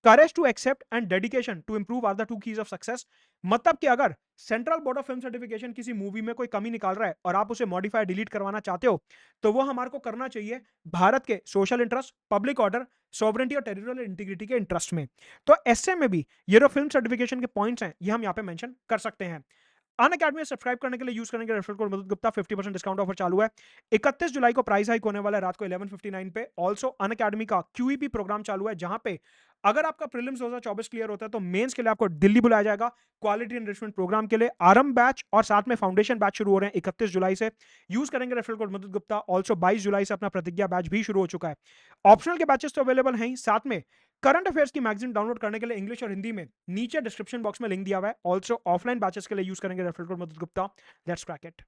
courage to accept and dedication to improve are the two keys of success. मतलब कि अगर central board of film certification किसी मूवी में कोई कमी निकाल रहा है और आप उसे मॉडिफाई डिलीट करवाना चाहते हो, तो वो हमारे को करना चाहिए भारत के social interest, public order, sovereignty और टेरिटोरियल इंटीग्रिटी के इंटरेस्ट में। तो ऐसे में भी ये जो फिल्म सर्टिफिकेशन के पॉइंट्स हैं ये हम यहाँ पे मेंशन कर सकते हैं। अन अकेडमी सब्सक्राइब करने के लिए यूज करेंगे referral code Madhur Gupta, 50% discount offer चालू है। 31 जुलाई को प्राइस हाइक होने वाला है रात को 11:59 पे। ऑल्सो अन अकेडमी का क्यूईपी प्रोग्राम चालू है, जहां पे अगर आपका प्रीलिम्स 2024 क्लियर होता है तो मेंस के लिए आपको दिल्ली बुलाया जाएगा क्वालिटी एनरिचमेंट प्रोग्राम के लिए। आरंभ बैच और साथ में फाउंडेशन बैच शुरू हो रहे हैं 31 जुलाई से। यूज करेंगे referral code Madhur Gupta. Also 22 जुलाई से अपना प्रतिज्ञा बैच भी शुरू हो चुका है। ऑप्शनल के बैचेस तो अवेलेबल हैं ही, साथ में करंट अफेयर्स की मैगजीन डाउनलोड करने के लिए इंग्लिश और हिंदी में नीचे डिस्क्रिप्शन बॉक्स में लिंक दिया हुआ है। ऑल्सो ऑफलाइन बैचेस के लिए यूज करेंगे referral code Madhur Gupta. Let's crack it.